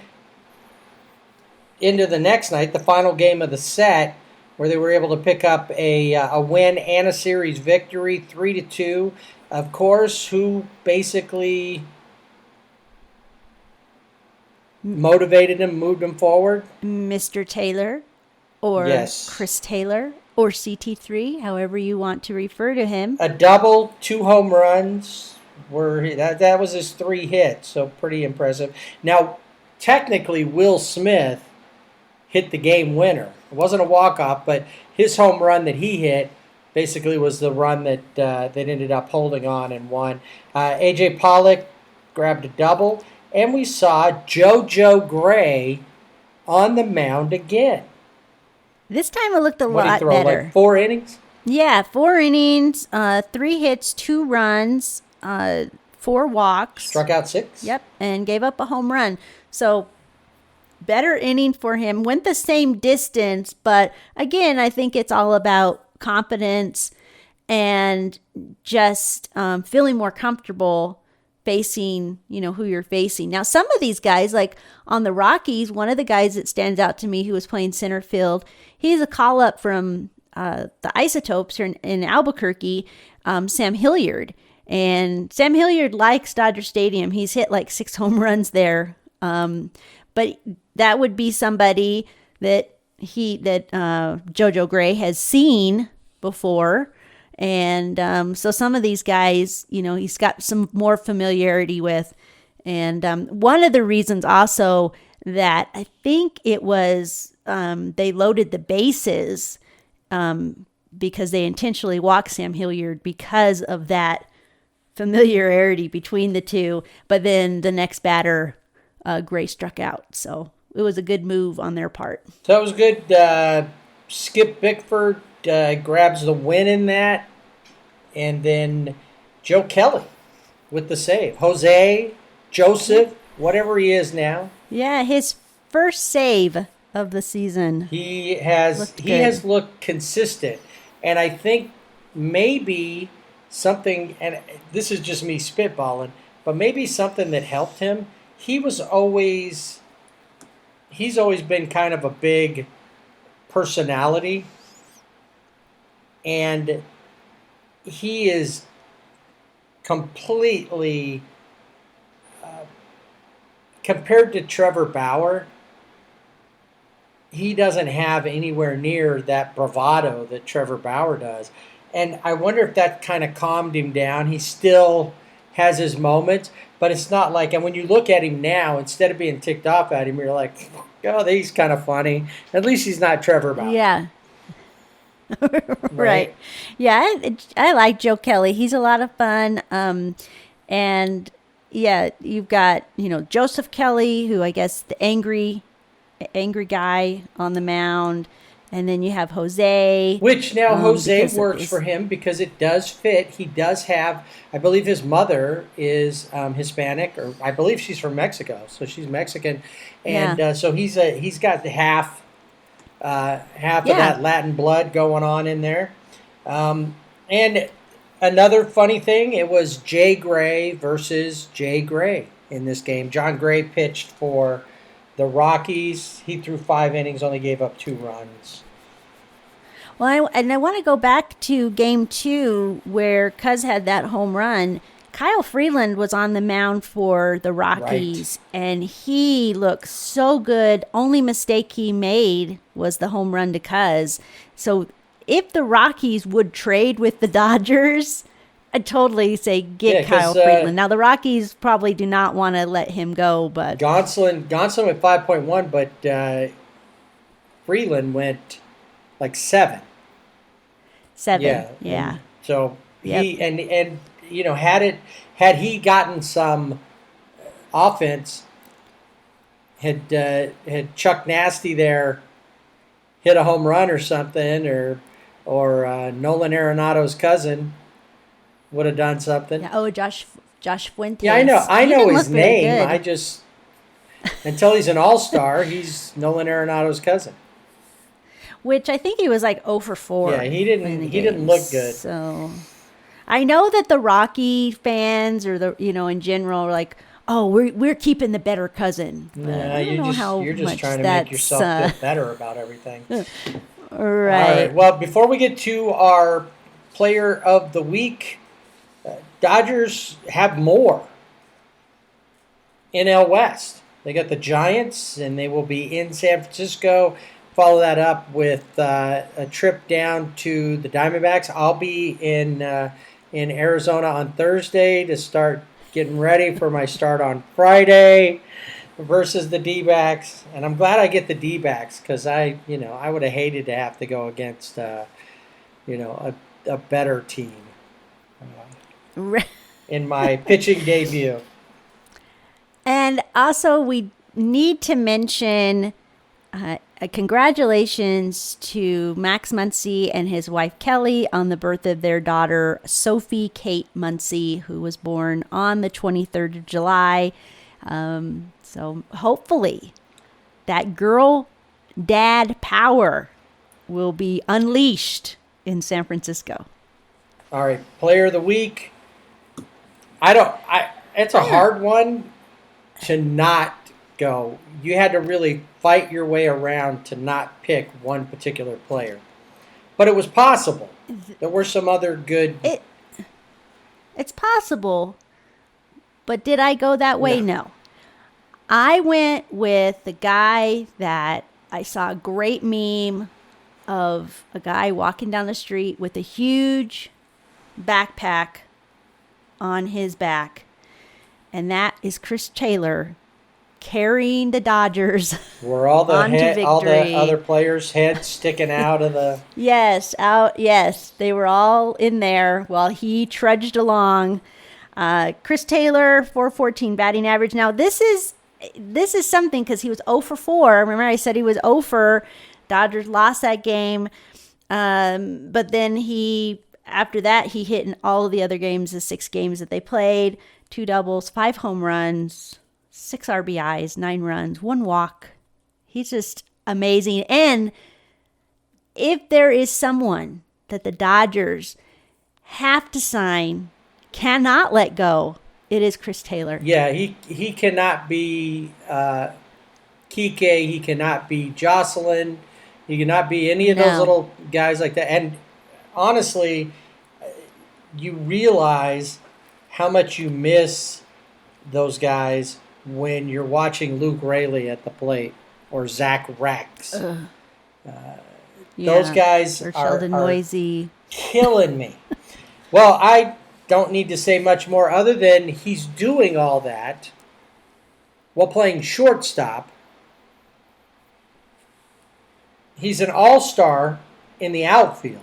into the next night, the final game of the set, where they were able to pick up a win and a series victory, 3-2. Of course, who basically motivated him, moved him forward? Mr. Taylor or Yes. Chris Taylor or CT3, however you want to refer to him. A double, 2 home runs. That was his 3 hits, so pretty impressive. Now, technically, Will Smith hit the game winner. It wasn't a walk-off, but his home run that he hit basically was the run that ended up holding on and won. A.J. Pollock grabbed a double, and we saw JoJo Gray on the mound again. This time it looked a What did he lot throw, better. like 4 innings? Yeah, 4 innings, 3 hits, 2 runs, 4 walks. Struck out 6? Yep, and gave up a home run. So better inning for him. Went the same distance, but again, I think it's all about confidence and just feeling more comfortable facing, who you're facing. Now, some of these guys, like on the Rockies, one of the guys that stands out to me who was playing center field, he's a call-up from the Isotopes here in Albuquerque, Sam Hilliard. And Sam Hilliard likes Dodger Stadium. He's hit like 6 home runs there. But that would be somebody that JoJo Gray has seen before. And so some of these guys, he's got some more familiarity with. And one of the reasons also that I think it was they loaded the bases because they intentionally walked Sam Hilliard because of that familiarity between the two. But then the next batter, Gray struck out. So it was a good move on their part. So that was good. Skip Bickford grabs the win in that. And then Joe Kelly with the save. Jose, Joseph, whatever he is now. Yeah, his first save of the season. He has looked consistent. And I think maybe something, and this is just me spitballing, but maybe something that helped him. He's always been kind of a big personality, and he is completely compared to Trevor Bauer. He doesn't have anywhere near that bravado that Trevor Bauer does. And I wonder if that kind of calmed him down. He still has his moments, but it's not like, and when you look at him now, instead of being ticked off at him, you're like, oh, he's kind of funny. At least he's not Trevor Bauer. Yeah. Right. Yeah, I like Joe Kelly. He's a lot of fun. And yeah, you've got, Joseph Kelly, who I guess the angry guy on the mound. And then you have Jose. Which now Jose works for him because it does fit. He does have, I believe his mother is Hispanic, or I believe she's from Mexico, so she's Mexican. And so he's got the half of that Latin blood going on in there. And another funny thing, it was Jay Gray versus Jay Gray in this game. John Gray pitched for the Rockies. He threw 5 innings, only gave up 2 runs. Well, I want to go back to game 2 where Cuz had that home run. Kyle Freeland was on the mound for the Rockies, and he looked so good. Only mistake he made was the home run to Cuz. So if the Rockies would trade with the Dodgers, I'd totally say get Kyle Freeland. Now, the Rockies probably do not want to let him go, but Gonsolin went 5.1, but Freeland went like 7. 7, yeah. And so he and had he gotten some offense, had Chuck Nasty there hit a home run or something, or Nolan Arenado's cousin would have done something. Yeah, oh, Josh Fuentes. Yeah, I know his name. I just, until he's an all-star, he's Nolan Arenado's cousin. Which I think he was like 0 for 4. Yeah, he didn't look good. So I know that the Rocky fans or in general are like, oh, we're keeping the better cousin. Yeah, you're just trying to make yourself feel better about everything. Right. All right. Well, before we get to our player of the week, Dodgers have more NL West. They got the Giants, and they will be in San Francisco. Follow that up with a trip down to the Diamondbacks. I'll be in Arizona on Thursday to start getting ready for my start on Friday versus the D-backs. And I'm glad I get the D-backs because I would have hated to have to go against a better team in my pitching debut. And also, we need to mention congratulations to Max Muncy and his wife Kelly on the birth of their daughter Sophie Kate Muncy, who was born on the 23rd of July. So hopefully that girl dad power will be unleashed in San Francisco. All right, player of the week. It's a hard one to not go. You had to really fight your way around to not pick one particular player. But it was possible. There were some other good... It's possible, but did I go that way? No. I went with the guy that I saw a great meme of a guy walking down the street with a huge backpack on his back, and that is Chris Taylor carrying the Dodgers were all the other players' heads sticking out of the... Yes, they were all in there while he trudged along. Chris Taylor, 414 batting average. Now this is something because he was 0 for 4. Remember I said he was 0 for. Dodgers lost that game, but then after that he hit in all of the other games, the 6 games that they played, 2 doubles, 5 home runs, 6 RBIs, 9 runs, 1 walk. He's just amazing. And if there is someone that the Dodgers have to sign, cannot let go, it is Chris Taylor. Yeah, he cannot be Kike. He cannot be Jocelyn. He cannot be any of those little guys like that. And honestly, you realize how much you miss those guys when you're watching Luke Raley at the plate or Zach Rex. Those guys or Sheldon Noisy killing me. Well, I don't need to say much more other than he's doing all that while playing shortstop. He's an all-star in the outfield.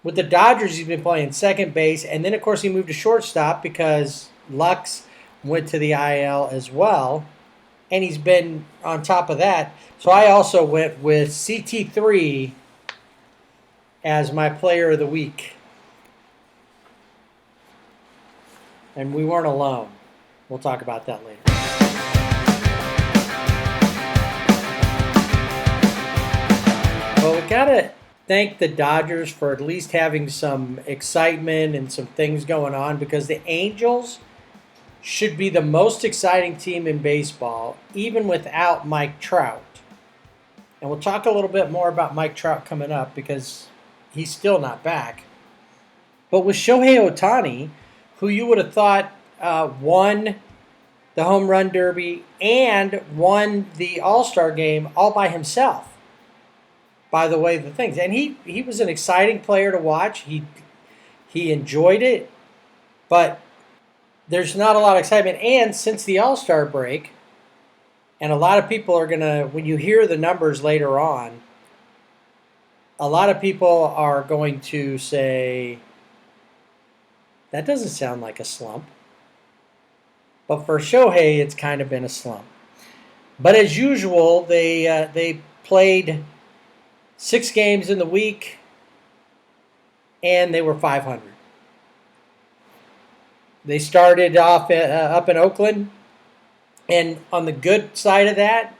With the Dodgers, he's been playing second base, and then, of course, he moved to shortstop because Lux went to the IL as well, and he's been on top of that. So I also went with CT3 as my player of the week. And we weren't alone. We'll talk about that later. Well, we got to thank the Dodgers for at least having some excitement and some things going on, because the Angels should be the most exciting team in baseball, even without Mike Trout. And we'll talk a little bit more about Mike Trout coming up because he's still not back. But with Shohei Ohtani, who you would have thought won the Home Run Derby and won the All-Star game all by himself, by the way the things. And he was an exciting player to watch. He enjoyed it, but there's not a lot of excitement. And since the All-Star break, and a lot of people are going to, when you hear the numbers later on, a lot of people are going to say, that doesn't sound like a slump. But for Shohei, it's kind of been a slump. But as usual, they played 6 games in the week, and they were 500. They started off up in Oakland, and on the good side of that,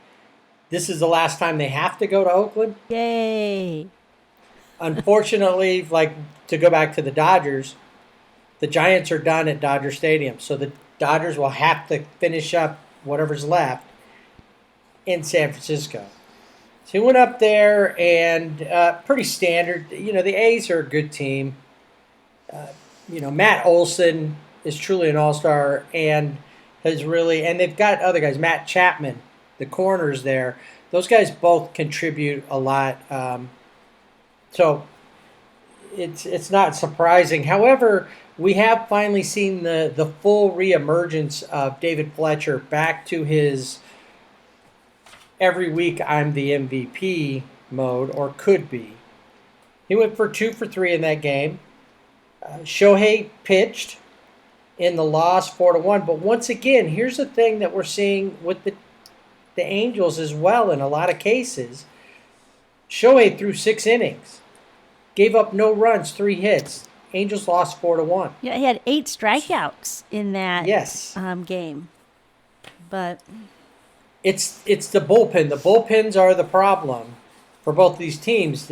this is the last time they have to go to Oakland. Yay! Unfortunately, to go back to the Dodgers, the Giants are done at Dodger Stadium, so the Dodgers will have to finish up whatever's left in San Francisco. So he went up there, and pretty standard. The A's are a good team. Matt Olson is truly an all-star, and has really, and they've got other guys, Matt Chapman, the corners there. Those guys both contribute a lot. So it's not surprising. However, we have finally seen the full reemergence of David Fletcher back to his every week I'm the MVP mode, or could be. He went for 2 for 3 in that game. Shohei pitched in the loss 4-1. But once again, here's the thing that we're seeing with the Angels as well in a lot of cases. Shohei threw 6 innings, gave up no runs, 3 hits. Angels lost 4-1. Yeah, he had 8 strikeouts in that game. But it's the bullpen. The bullpens are the problem for both these teams.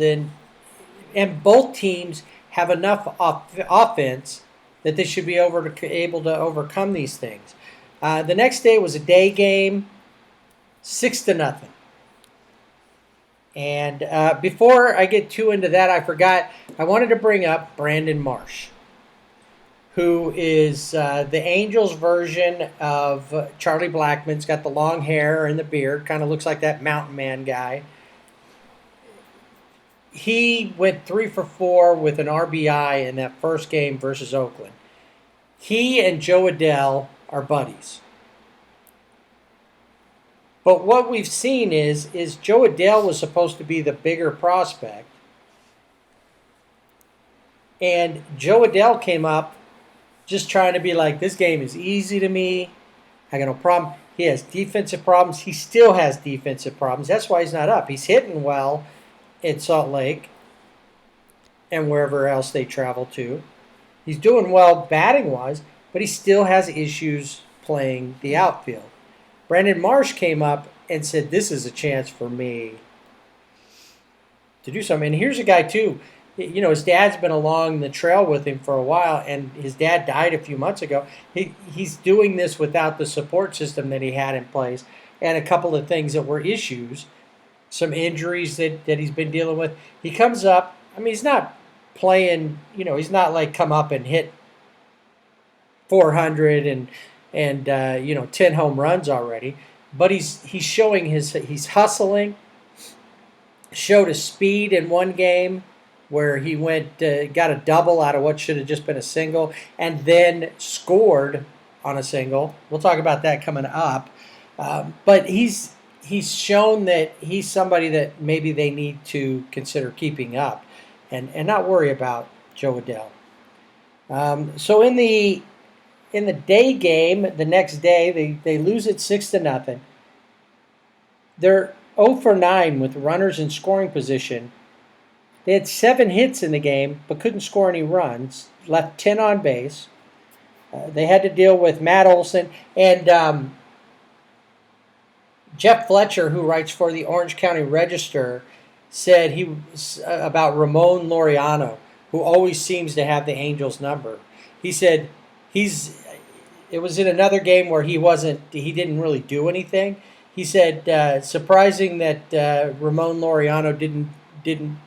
And both teams have enough offense that they should be able to overcome these things. The next day was a day game, 6-0. And before I get too into that, I forgot, I wanted to bring up Brandon Marsh, who is the Angels version of Charlie Blackmon's got the long hair and the beard, kind of looks like that mountain man guy. He went 3 for 4 with an RBI in that first game versus Oakland. He and Joe Adell are buddies. But what we've seen is Joe Adell was supposed to be the bigger prospect. And Joe Adell came up just trying to be like, this game is easy to me. I got no problem. He has defensive problems. He still has defensive problems. That's why he's not up. He's hitting well in Salt Lake and wherever else they travel to. He's doing well batting-wise, but he still has issues playing the outfield. Brandon Marsh came up and said, this is a chance for me to do something. And here's a guy, too. You know, his dad's been along the trail with him for a while, and his dad died a few months ago. He's doing this without the support system that he had in place, and a couple of things that were issues, some injuries that he's been dealing with. He comes up. I mean, he's not playing, you know, he's not like come up and hit 400 and 10 home runs already. But he's showing he's hustling. Showed his speed in one game where he got a double out of what should have just been a single, and then scored on a single. We'll talk about that coming up. But he's shown that he's somebody that maybe they need to consider keeping up and not worry about Joe Adell. So in the day game, the next day, they lose it 6-0. They're 0 for 9 with runners in scoring position. They had 7 hits in the game, but couldn't score any runs. Left 10 on base. They had to deal with Matt Olson and Jeff Fletcher, who writes for the Orange County Register, said he was about Ramon Laureano, who always seems to have the Angels number. He said it was in another game where he didn't really do anything. He said surprising that Ramon Laureano didn't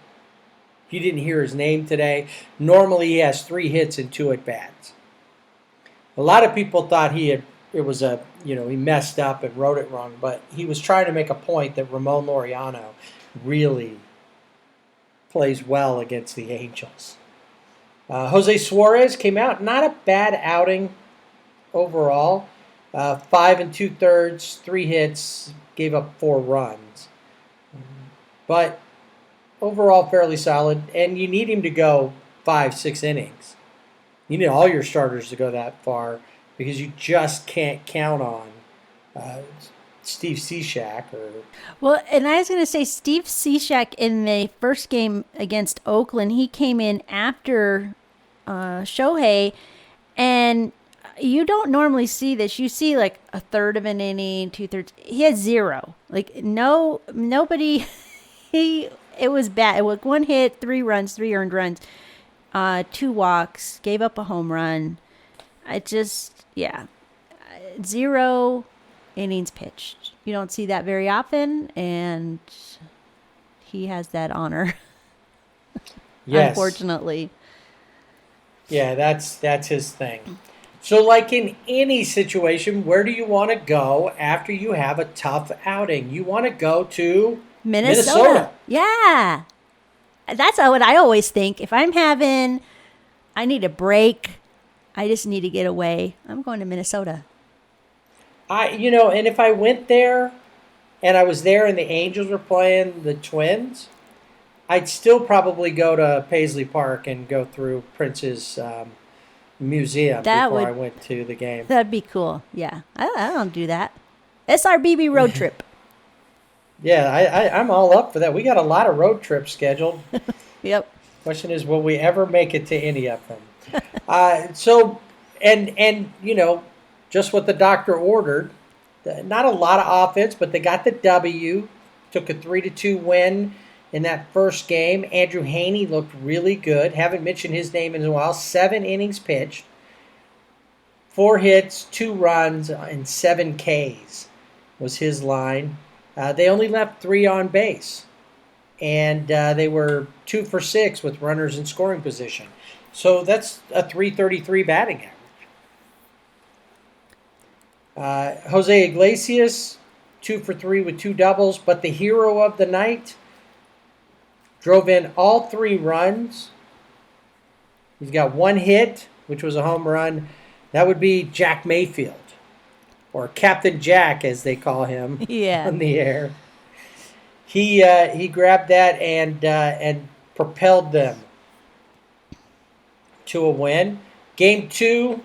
hear his name today. Normally he has 3 hits and 2 at bats. A lot of people thought he messed up and wrote it wrong, but he was trying to make a point that Ramon Laureano really plays well against the Angels. Jose Suarez came out, not a bad outing overall. 5 2/3, 3 hits, gave up 4 runs. But overall fairly solid, and you need him to go 5-6 innings. You need all your starters to go that far because you just can't count on Steve Cishek. Well, and I was going to say Steve Cishek in the first game against Oakland, he came in after Shohei, and you don't normally see this. You see like a third of an inning, 2/3. He had 0. Like nobody. It was bad. It was 1 hit, 3 runs, 3 earned runs, 2 walks, gave up a home run. 0 innings pitched. You don't see that very often, and he has that honor. Yes. Unfortunately. Yeah, that's his thing. So, like in any situation, where do you want to go after you have a tough outing? You want to go to Minnesota. Yeah. That's what I always think. If I need a break, I just need to get away, I'm going to Minnesota. And if I went there and I was there and the Angels were playing the Twins, I'd still probably go to Paisley Park and go through Prince's museum before I went to the game. That'd be cool. Yeah. I don't do that. SRBB road trip. Yeah, I'm all up for that. We got a lot of road trips scheduled. Yep. Question is, will we ever make it to any of them? Just what the doctor ordered. Not a lot of offense, but they got the W. Took a 3-2 win in that first game. Andrew Haney looked really good. Haven't mentioned his name in a while. 7 innings pitched. 4 hits, 2 runs, and 7 Ks was his line. They only left 3 on base. And they were 2 for 6 with runners in scoring position. So that's a .333 batting average. Jose Iglesias, 2 for 3 with 2 doubles. But the hero of the night drove in all 3 runs. He's got 1 hit, which was a home run. That would be Jack Mayfield, or Captain Jack, as they call him on the air. He grabbed that and propelled them to a win. Game 2,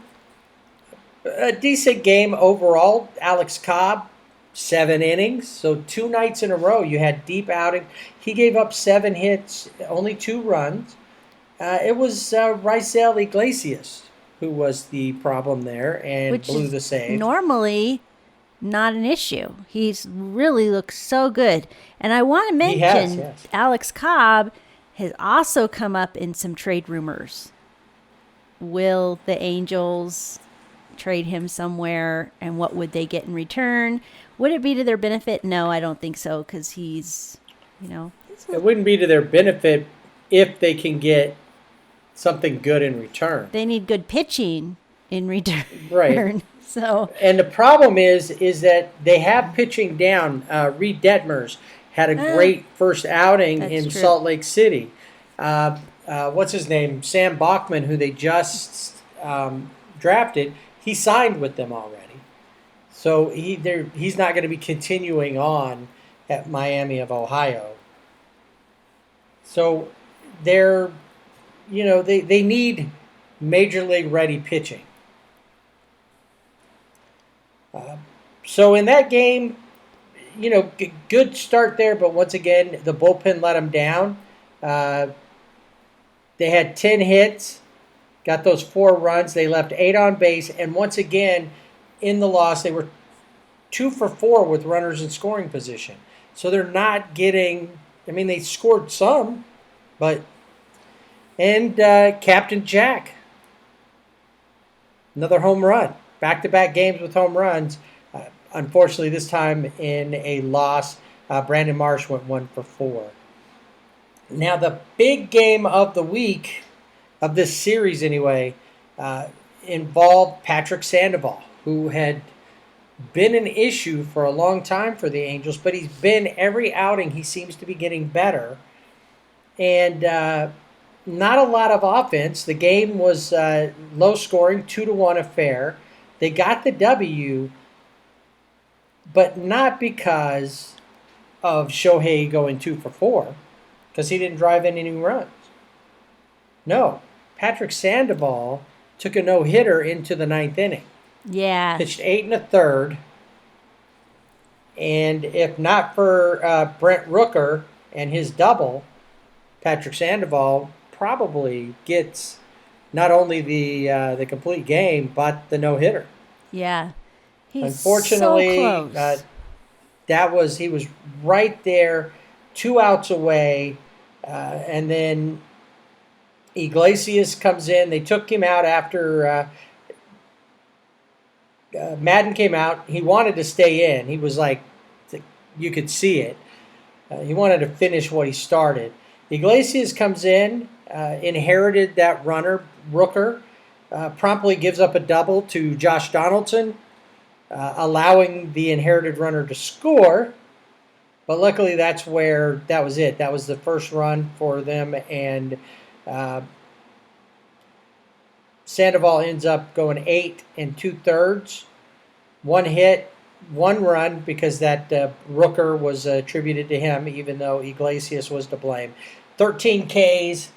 a decent game overall. Alex Cobb, 7 innings. So 2 nights in a row you had deep outing. He gave up 7 hits, only 2 runs. It was Raisel Iglesias who was the problem there and blew the save. Normally not an issue. He's really looks so good. And I want to mention Alex Cobb has also come up in some trade rumors. Will the Angels trade him somewhere, and what would they get in return? Would it be to their benefit? No, I don't think so, because he's, It wouldn't be to their benefit if they can get something good in return. They need good pitching in return. Right. So. And the problem is that they have pitching down. Reed Detmers had a great first outing in Salt Lake City. What's his name? Sam Bachman, who they just drafted, he signed with them already. So he's not going to be continuing on at Miami of Ohio. So they need major league ready pitching. So in that game, good start there, but once again, the bullpen let them down. They had 10 hits, got those 4 runs. They left 8 on base, and once again, in the loss, they were 2 for 4 with runners in scoring position. So they're not getting. They scored some, but Captain Jack, another home run. Back-to-back games with home runs. Unfortunately, this time in a loss, Brandon Marsh went 1 for 4. Now, the big game of the week, of this series anyway, involved Patrick Sandoval, who had been an issue for a long time for the Angels, but he's been every outing. He seems to be getting better. And not a lot of offense. The game was low scoring, 2-1 affair. They got the W, but not because of Shohei going 2 for 4, because he didn't drive in any runs. No, Patrick Sandoval took a no-hitter into the 9th inning. Yeah. Pitched 8 1/3. And if not for Brent Rooker and his double, Patrick Sandoval probably gets not only the complete game, but the no-hitter. Yeah. He's Unfortunately, so close. He was right there, 2 outs away, and then Iglesias comes in. They took him out after Madden came out. He wanted to stay in. He was like, you could see it. He wanted to finish what he started. Iglesias comes in, inherited that runner, Rooker, promptly gives up a double to Josh Donaldson, allowing the inherited runner to score. But luckily, that was it. That was the first run for them, and Sandoval ends up going 8 2/3, 1 hit, 1 run, because that Rooker was attributed to him, even though Iglesias was to blame. 13 Ks,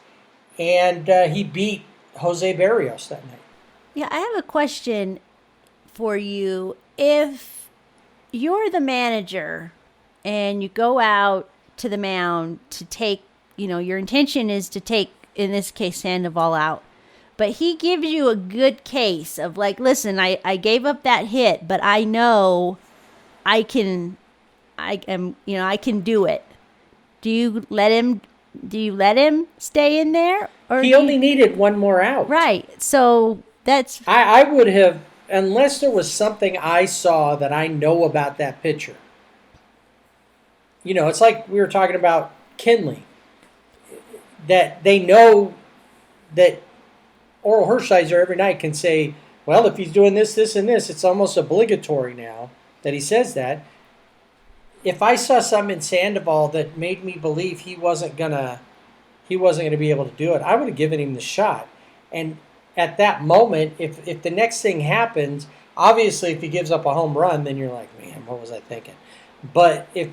and he beat Jose Barrios that night. Yeah, I have a question for you. If you're the manager and you go out to the mound to take, your intention is to take, in this case, Sandoval out, but he gives you a good case of like, listen, I gave up that hit, but I know I can do it. Do you let him stay in there? Or he only needed 1 more out. Right. So that's... I would have, unless there was something I saw that I know about that pitcher. It's like we were talking about Kinley. That they know that Oral Hershiser every night can say, well, if he's doing this, this, and this, it's almost obligatory now that he says that. If I saw something in Sandoval that made me believe he wasn't gonna be able to do it, I would have given him the shot. And at that moment, if the next thing happens, obviously if he gives up a home run, then you're like, man, what was I thinking? But if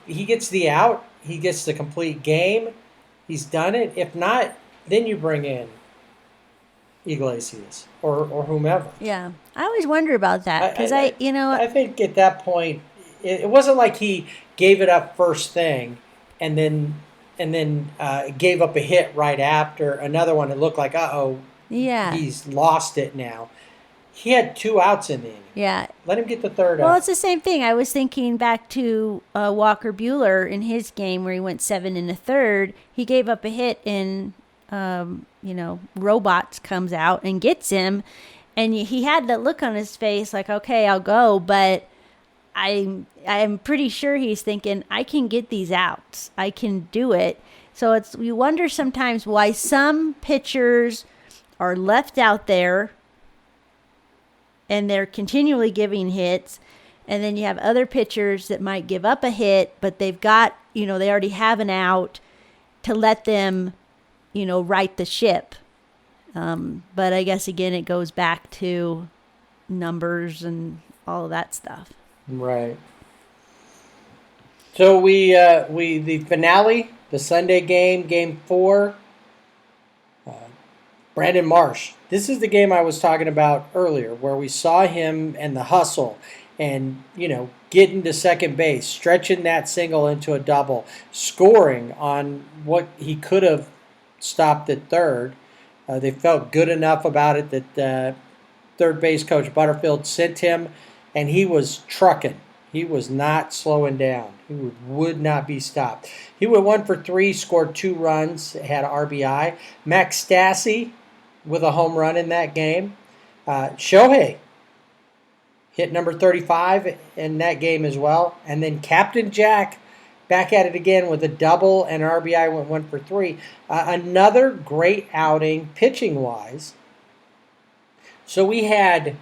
he gets the out, he gets the complete game, he's done it. If not, then you bring in Iglesias or whomever. Yeah, I always wonder about that because I think at that point it wasn't like he gave it up first thing and then gave up a hit right after another one. It looked like he's lost it now. He had 2 outs in the inning. Yeah, let him get the third out. Well, it's the same thing. I was thinking back to Walker Buehler in his game where he went 7 1/3. He gave up a hit and Robots comes out and gets him, and he had that look on his face like, okay, I'll go, but I'm pretty sure he's thinking, I can get these outs, I can do it. So you wonder sometimes why some pitchers are left out there and they're continually giving hits, and then you have other pitchers that might give up a hit, but they've got, they already have an out to let them right the ship. But I guess, again, it goes back to numbers and all of that stuff. Right. So the finale, the Sunday game, Game 4, Brandon Marsh. This is the game I was talking about earlier, where we saw him and the hustle and, getting to second base, stretching that single into a double, scoring on what he could have stopped at third. They felt good enough about it that third base coach Butterfield sent him, and he was trucking. He was not slowing down. He would not be stopped. He went 1 for 3, scored 2 runs, had RBI. Max Stassi with a home run in that game. Shohei hit number 35 in that game as well. And then Captain Jack back at it again with a double and RBI, went 1 for 3. Another great outing pitching-wise. So we had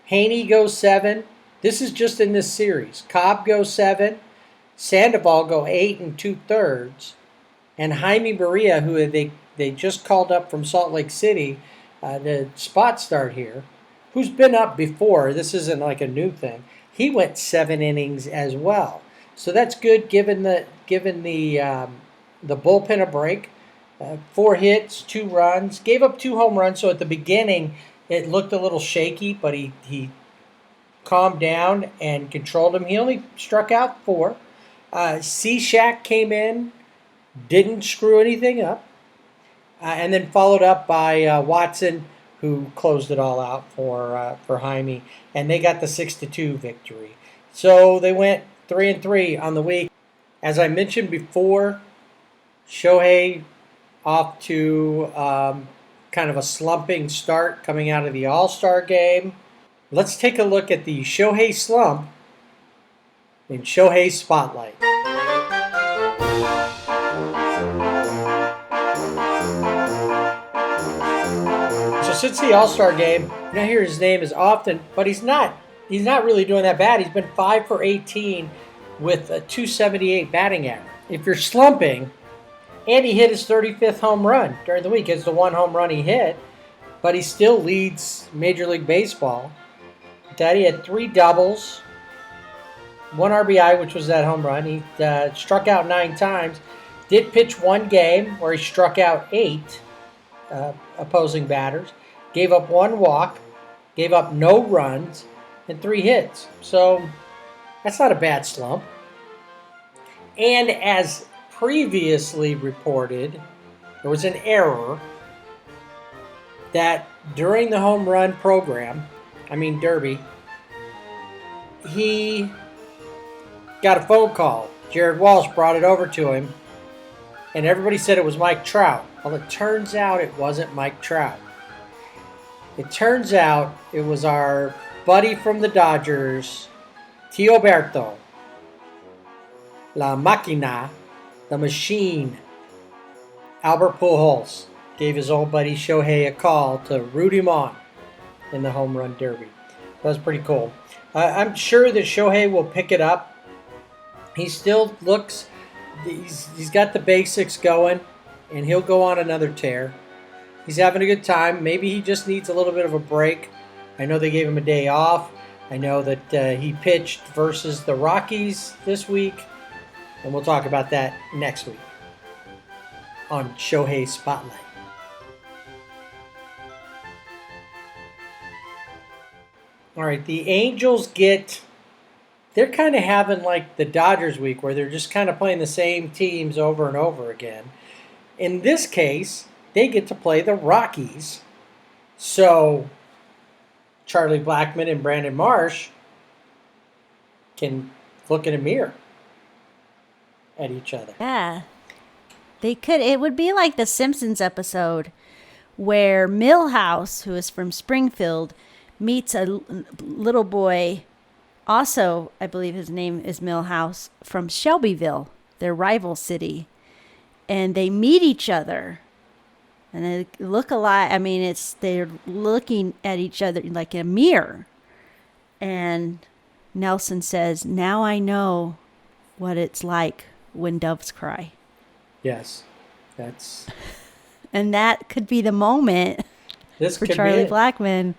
Haney go 7. This is just in this series. Cobb go 7. Sandoval go 8 2/3. And Jaime Barria, who they just called up from Salt Lake City, the spot start here, who's been up before. This isn't like a new thing. He went 7 innings as well. So that's good given the bullpen a break. 4 hits, 2 runs, gave up 2 home runs. So at the beginning, it looked a little shaky, but he calmed down and controlled him. He only struck out 4. C-Shack came in, didn't screw anything up, and then followed up by Watson, who closed it all out for Jaime, and they got the 6-2 victory. So they went 3-3 on the week. As I mentioned before, Shohei off to kind of a slumping start coming out of the All-Star game. Let's take a look at the Shohei slump in Shohei Spotlight. So since the All-Star game, you don't hear his name as often, but he's not really doing that bad. He's been 5 for 18 with a 278 batting average. If you're slumping, and he hit his 35th home run during the week. It's the one home run he hit, but he still leads Major League Baseball. He had 3 doubles, 1 RBI, which was that home run. He struck out 9 times. Did pitch 1 game where he struck out 8 opposing batters. Gave up 1 walk, gave up no runs, and 3 hits. So that's not a bad slump. And as previously reported, there was an error that during the home run derby, he got a phone call. Jared Walsh brought it over to him, and everybody said it was Mike Trout. Well, it turns out it wasn't Mike Trout. It turns out it was our buddy from the Dodgers, Teoberto, La Máquina, the machine. Albert Pujols gave his old buddy Shohei a call to root him on in the home run derby. That was pretty cool. I'm sure that Shohei will pick it up. He still looks, he's got the basics going, and he'll go on another tear. He's having a good time. Maybe he just needs a little bit of a break. I know they gave him a day off. I know that he pitched versus the Rockies this week, and we'll talk about that next week on Shohei Spotlight. All right, the Angels they're kind of having like the Dodgers week where they're just kind of playing the same teams over and over again. In this case, they get to play the Rockies. So Charlie Blackmon and Brandon Marsh can look in a mirror at each other. Yeah. They could. It would be like the Simpsons episode where Milhouse, who is from Springfield, meets a little boy, also, I believe his name is Milhouse, from Shelbyville, their rival city. And they meet each other. And they look alike. I mean, they're looking at each other like in a mirror. And Nelson says, "Now I know what it's like when doves cry." Yes, that's... And that could be the moment for Charlie Blackmon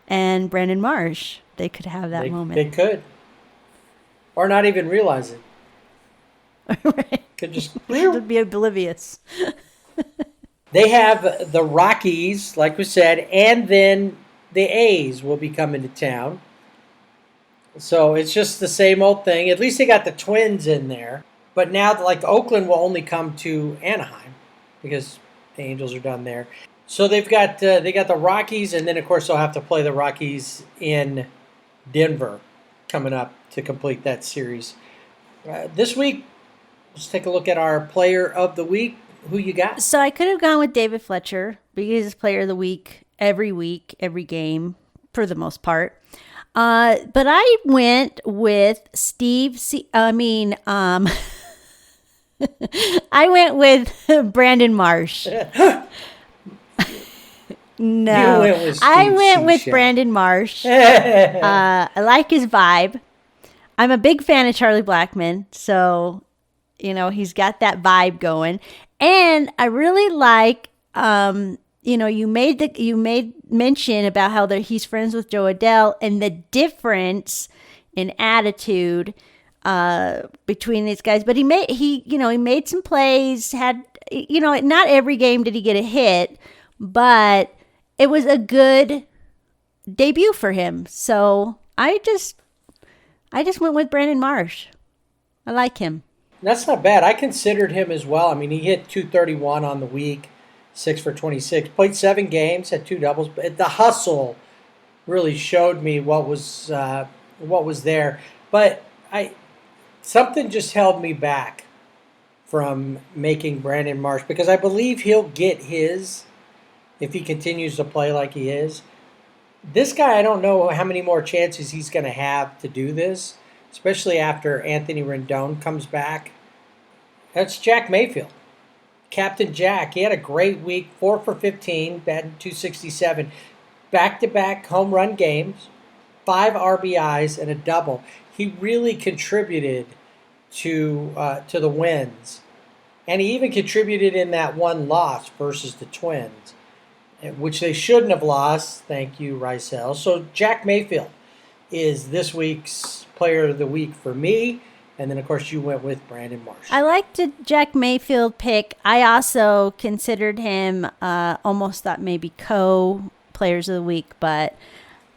and Brandon Marsh. They could have that moment. They could. Or not even realize it. Right. Could just be oblivious. They have the Rockies, like we said, and then the A's will be coming to town. So it's just the same old thing. At least they got the Twins in there. But now, like, Oakland will only come to Anaheim because the Angels are done there. So they got the Rockies, and then, of course, they'll have to play the Rockies in Denver coming up to complete that series. This week, let's take a look at our player of the week. Who you got? So I could have gone with David Fletcher because he's player of the week, every game, for the most part. But I went with I went with Brandon Marsh. No, I went with Brandon Marsh. I like his vibe. I'm a big fan of Charlie Blackmon, so he's got that vibe going. And I really like, you made mention about how he's friends with Joe Adele and the difference in attitude between these guys. But he made some plays. Not every game did he get a hit, but it was a good debut for him. So I just went with Brandon Marsh. I like him. That's not bad. I considered him as well. I mean, he hit 231 on the week, 6 for 26. Played 7 games, had 2 doubles. But the hustle really showed me what was there. But something just held me back from making Brandon Marsh because I believe he'll get his if he continues to play like he is. This guy, I don't know how many more chances he's going to have to do this, especially after Anthony Rendon comes back. That's Jack Mayfield. Captain Jack, he had a great week, 4 for 15, batting .267, back-to-back home run games, 5 RBIs and a double. He really contributed to the wins, and he even contributed in that one loss versus the Twins, which they shouldn't have lost. Thank you, Rysel. So Jack Mayfield is this week's Player of the Week for me. And then, of course, you went with Brandon Marsh. I liked the Jack Mayfield pick. I also considered him, almost thought maybe co-Players of the Week, but...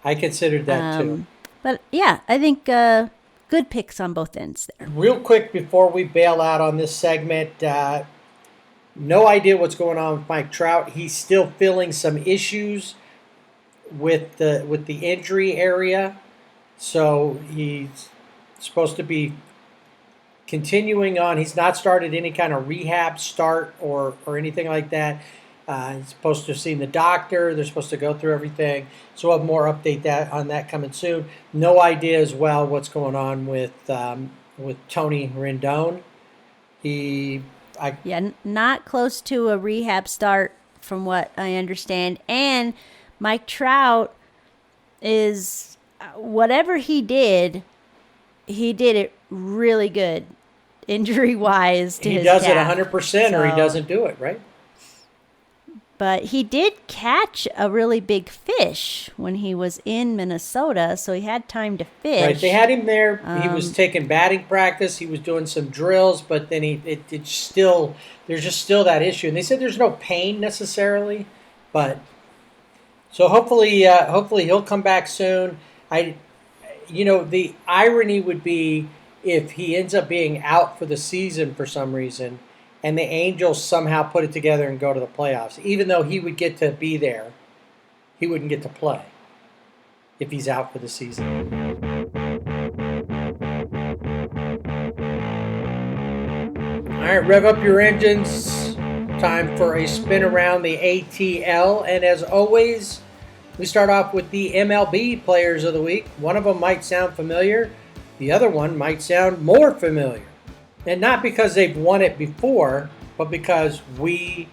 I considered that too. But, yeah, I think good picks on both ends there. Real quick before we bail out on this segment, no idea what's going on with Mike Trout. He's still feeling some issues with the injury area. So he's supposed to be continuing on. He's not started any kind of rehab start or anything like that. He's supposed to have seen the doctor. They're supposed to go through everything. So we'll have more update on that coming soon. No idea as well what's going on with Tony Rendon. Not close to a rehab start from what I understand. And Mike Trout is, whatever he did it really good, injury-wise to his calf. He does it 100% or he doesn't do it, right? But he did catch a really big fish when he was in Minnesota, so he had time to fish. Right, they had him there. He was taking batting practice. He was doing some drills, but then there's just still that issue. And they said there's no pain necessarily, but so hopefully he'll come back soon. The irony would be if he ends up being out for the season for some reason and the Angels somehow put it together and go to the playoffs. Even though he would get to be there, he wouldn't get to play if he's out for the season. All right, rev up your engines. Time for a spin around the ATL. And as always, we start off with the MLB Players of the Week. One of them might sound familiar. The other one might sound more familiar. And not because they've won it before, but because we,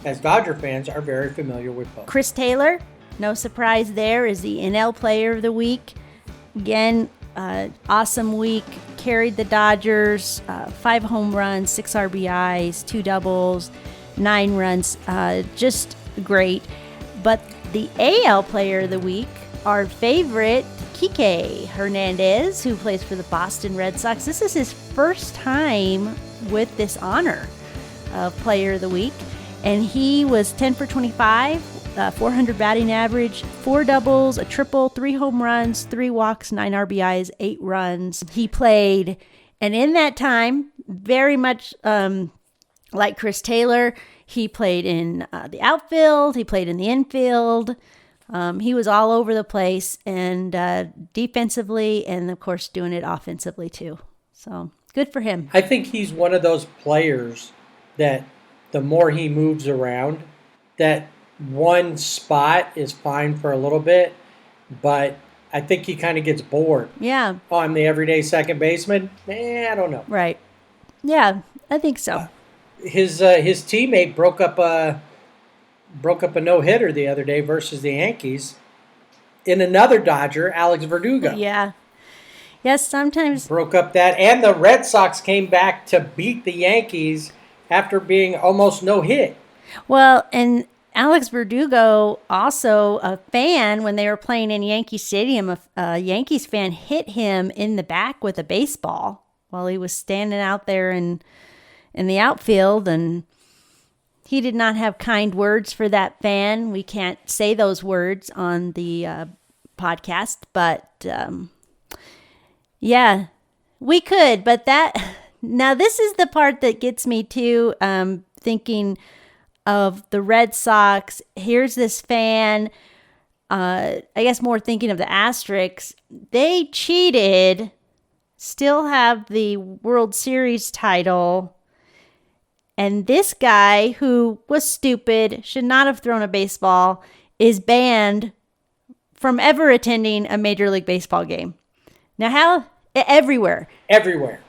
as Dodger fans, are very familiar with both. Chris Taylor, no surprise there, is the NL Player of the Week. Again, awesome week. Carried the Dodgers, 5 home runs, 6 RBIs, 2 doubles, 9 runs. Just great. But the AL Player of the Week, our favorite, Kike Hernandez, who plays for the Boston Red Sox. This is his first time with this honor of Player of the Week. And he was 10 for 25, 400 batting average, 4 doubles, a triple, 3 home runs, 3 walks, 9 RBIs, 8 runs. He played, and in that time, very much like Chris Taylor, he played in the outfield, he played in the infield. He was all over the place, and defensively, and of course doing it offensively too. So good for him. I think he's one of those players that the more he moves around, that one spot is fine for a little bit, but I think he kind of gets bored. Yeah. Oh, I'm the everyday second baseman? I don't know. Right. Yeah, I think so. His teammate broke up a no-hitter the other day versus the Yankees in another Dodger, Alex Verdugo. Yeah. Yes, sometimes. Broke up that. And the Red Sox came back to beat the Yankees after being almost no-hit. Well, and Alex Verdugo, also a fan, when they were playing in Yankee Stadium, a Yankees fan hit him in the back with a baseball while he was standing out there in the outfield, and he did not have kind words for that fan. We can't say those words on the podcast, but yeah, we could. But now this is the part that gets me too, thinking of the Red Sox. Here's this fan, I guess more thinking of the Asterisks. They cheated, still have the World Series title. And this guy, who was stupid, should not have thrown a baseball, is banned from ever attending a Major League Baseball game. Now, how? Everywhere. Everywhere.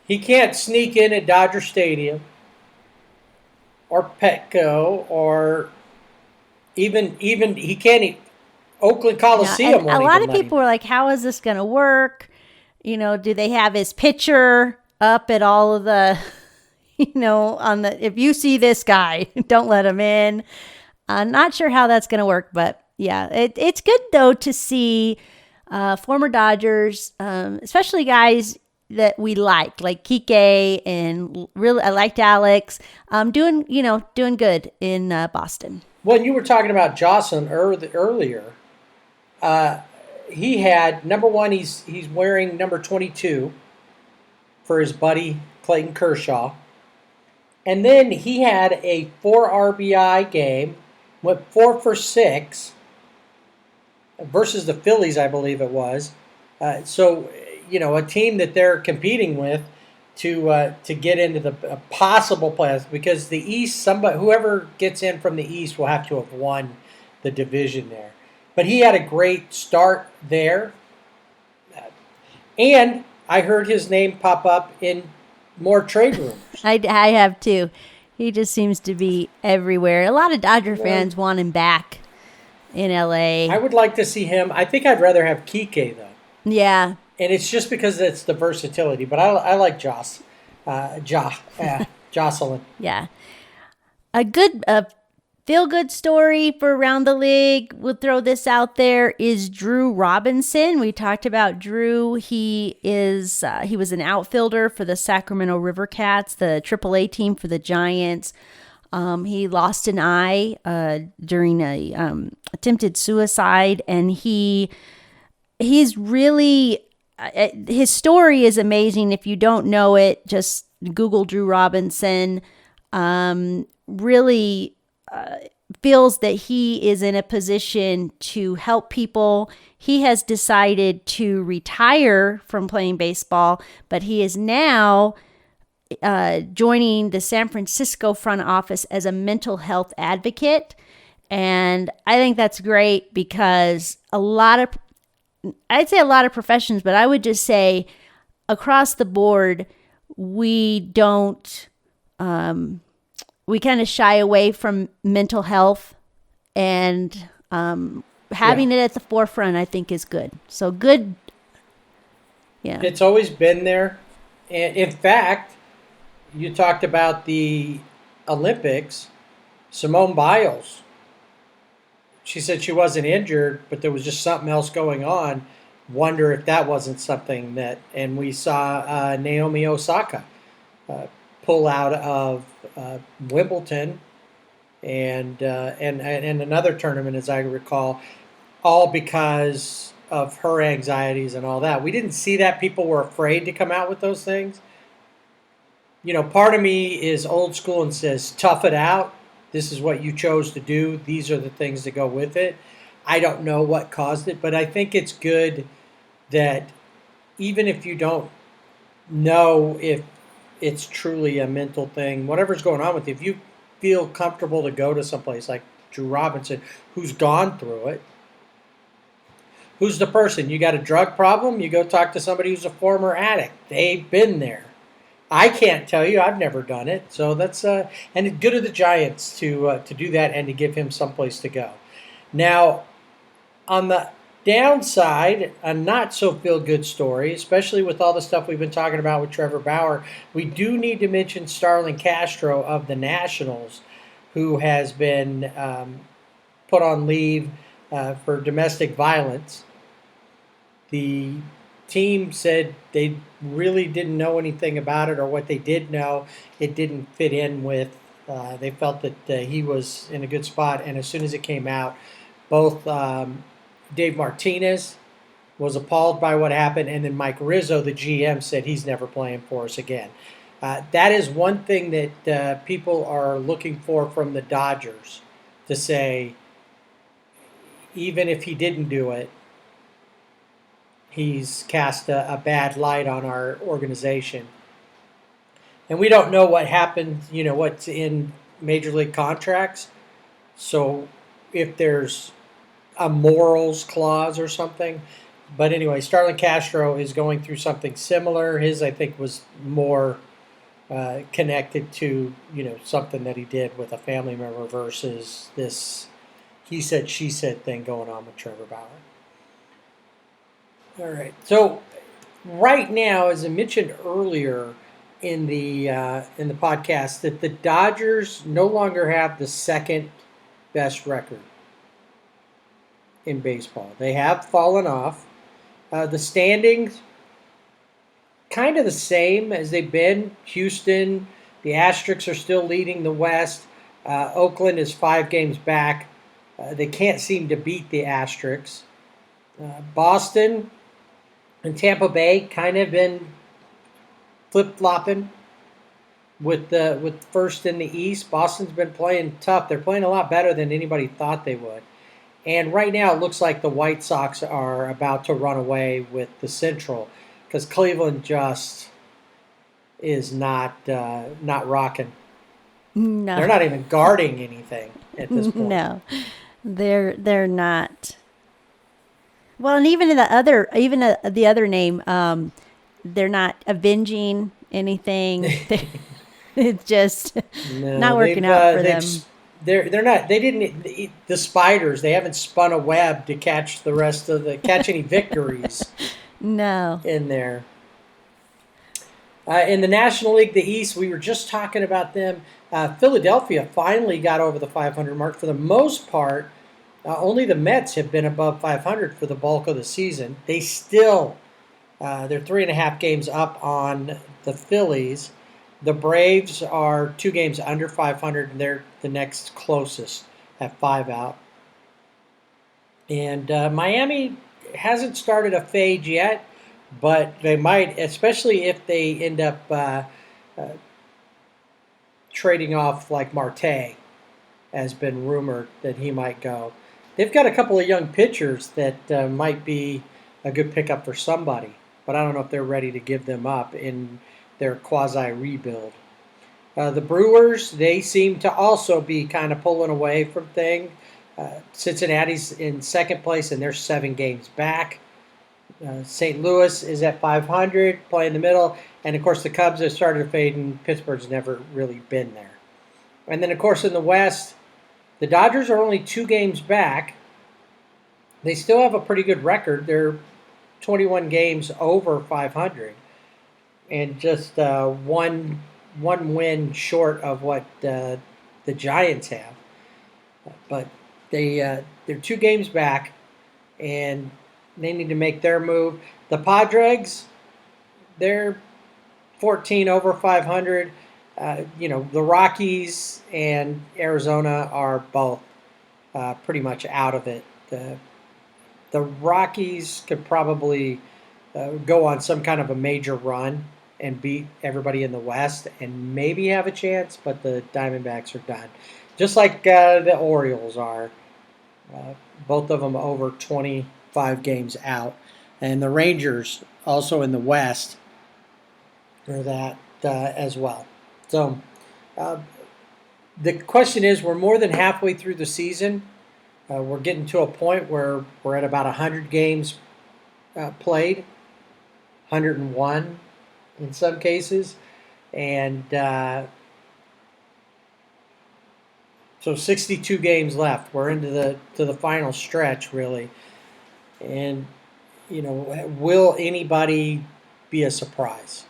He can't sneak in at Dodger Stadium. or Petco or even he can't. Oakland Coliseum. Yeah, and a lot of people were like, "How is this going to work? Do they have his picture up at all of the, on the? If you see this guy, don't let him in." I'm not sure how that's going to work, but yeah, it's good though to see former Dodgers, especially guys that we like Kike, and really I liked Alex, doing good in Boston. When you were talking about Jocelyn earlier, he had number one. He's wearing number 22 for his buddy Clayton Kershaw, and then he had a 4 RBI game, went 4 for 6 versus the Phillies, I believe it was. So a team that they're competing with to get into the possible playoffs, because the East, whoever gets in from the East will have to have won the division there. But he had a great start there. And I heard his name pop up in more trade rumors. I have too. He just seems to be everywhere. A lot of Dodger fans want him back in LA. I would like to see him. I think I'd rather have Kike, though. Yeah. And it's just because it's the versatility. But I like Jocelyn. Yeah. A good feel-good story for around the league, we'll throw this out there, is Drew Robinson. We talked about Drew. He was an outfielder for the Sacramento River Cats, the AAA team for the Giants. He lost an eye during a attempted suicide, and he's really his story is amazing. If you don't know it, just Google Drew Robinson. Really feels that he is in a position to help people. He has decided to retire from playing baseball, but he is now joining the San Francisco front office as a mental health advocate. And I think that's great because I'd say a lot of professions, but I would just say across the board, we don't, we kind of shy away from mental health, and having it at the forefront, I think, is good. So good. Yeah. It's always been there. And in fact, you talked about the Olympics. Simone Biles, she said she wasn't injured, but there was just something else going on. Wonder if that wasn't something and we saw Naomi Osaka pull out of Wimbledon and another tournament, as I recall, all because of her anxieties and all that. We didn't see that. People were afraid to come out with those things. Part of me is old school and says, tough it out. This is what you chose to do. These are the things that go with it. I don't know what caused it, but I think it's good that even if you don't know if it's truly a mental thing, whatever's going on with you, if you feel comfortable to go to someplace like Drew Robinson, who's gone through it, who's the person? You got a drug problem, you go talk to somebody who's a former addict. They've been there. I can't tell you. I've never done it. So that's and it's good of the Giants to do that and to give him someplace to go. Now, on the downside, a not so feel-good story, especially with all the stuff we've been talking about with Trevor Bauer, we do need to mention Starlin Castro of the Nationals, who has been put on leave for domestic violence. The team said they really didn't know anything about it, or what they did know, it didn't fit in with. They felt that he was in a good spot, and as soon as it came out, both Dave Martinez was appalled by what happened, and then Mike Rizzo, the GM, said he's never playing for us again. That is one thing that people are looking for from the Dodgers, to say, even if he didn't do it, he's cast a bad light on our organization. And we don't know what happened, what's in major league contracts. So if there's a morals clause or something. But anyway, Starlin Castro is going through something similar. His, I think, was more connected to, something that he did with a family member versus this he said, she said thing going on with Trevor Bauer. All right. So right now, as I mentioned earlier in the podcast, that the Dodgers no longer have the second best record in baseball. They have fallen off. The standings kind of the same as they've been. Houston, the Asterix are still leading the West. Oakland is 5 games back. They can't seem to beat the Asterix. Boston and Tampa Bay kind of been flip-flopping with first in the East. Boston's been playing tough. They're playing a lot better than anybody thought they would. And right now it looks like the White Sox are about to run away with the Central because Cleveland just is not rocking. No. They're not even guarding anything at this point. No. They're not. Well, and even the other name, they're not avenging anything. It's just not working out for them. They're not. They didn't eat the spiders. They haven't spun a web to catch any victories. No. In there. In the National League, the East, we were just talking about them. Philadelphia finally got over the 500 mark. For the most part, only the Mets have been above 500 for the bulk of the season. They still, they're 3.5 games up on the Phillies. The Braves are 2 games under 500, and they're the next closest at 5 out. And Miami hasn't started a fade yet, but they might, especially if they end up trading off like Marte, has been rumored that he might go. They've got a couple of young pitchers that might be a good pickup for somebody, but I don't know if they're ready to give them up in their quasi-rebuild. The Brewers, they seem to also be kind of pulling away from things. Cincinnati's in second place, and they're 7 games back. St. Louis is at 500, playing the middle. And, of course, the Cubs have started to fade, and Pittsburgh's never really been there. And then, of course, in the West, the Dodgers are only 2 games back. They still have a pretty good record. They're 21 games over 500 and just one win short of what the Giants have. But they're 2 games back, and they need to make their move. The Padres, they're 14 over 500. The Rockies and Arizona are both pretty much out of it. The Rockies could probably go on some kind of a major run and beat everybody in the West and maybe have a chance, but the Diamondbacks are done. Just like the Orioles are. Both of them over 25 games out. And the Rangers, also in the West, are that as well. So the question is, we're more than halfway through the season. We're getting to a point where we're at about 100 games played, 101 in some cases. And so 62 games left. We're into the final stretch, really. And, will anybody be a surprise?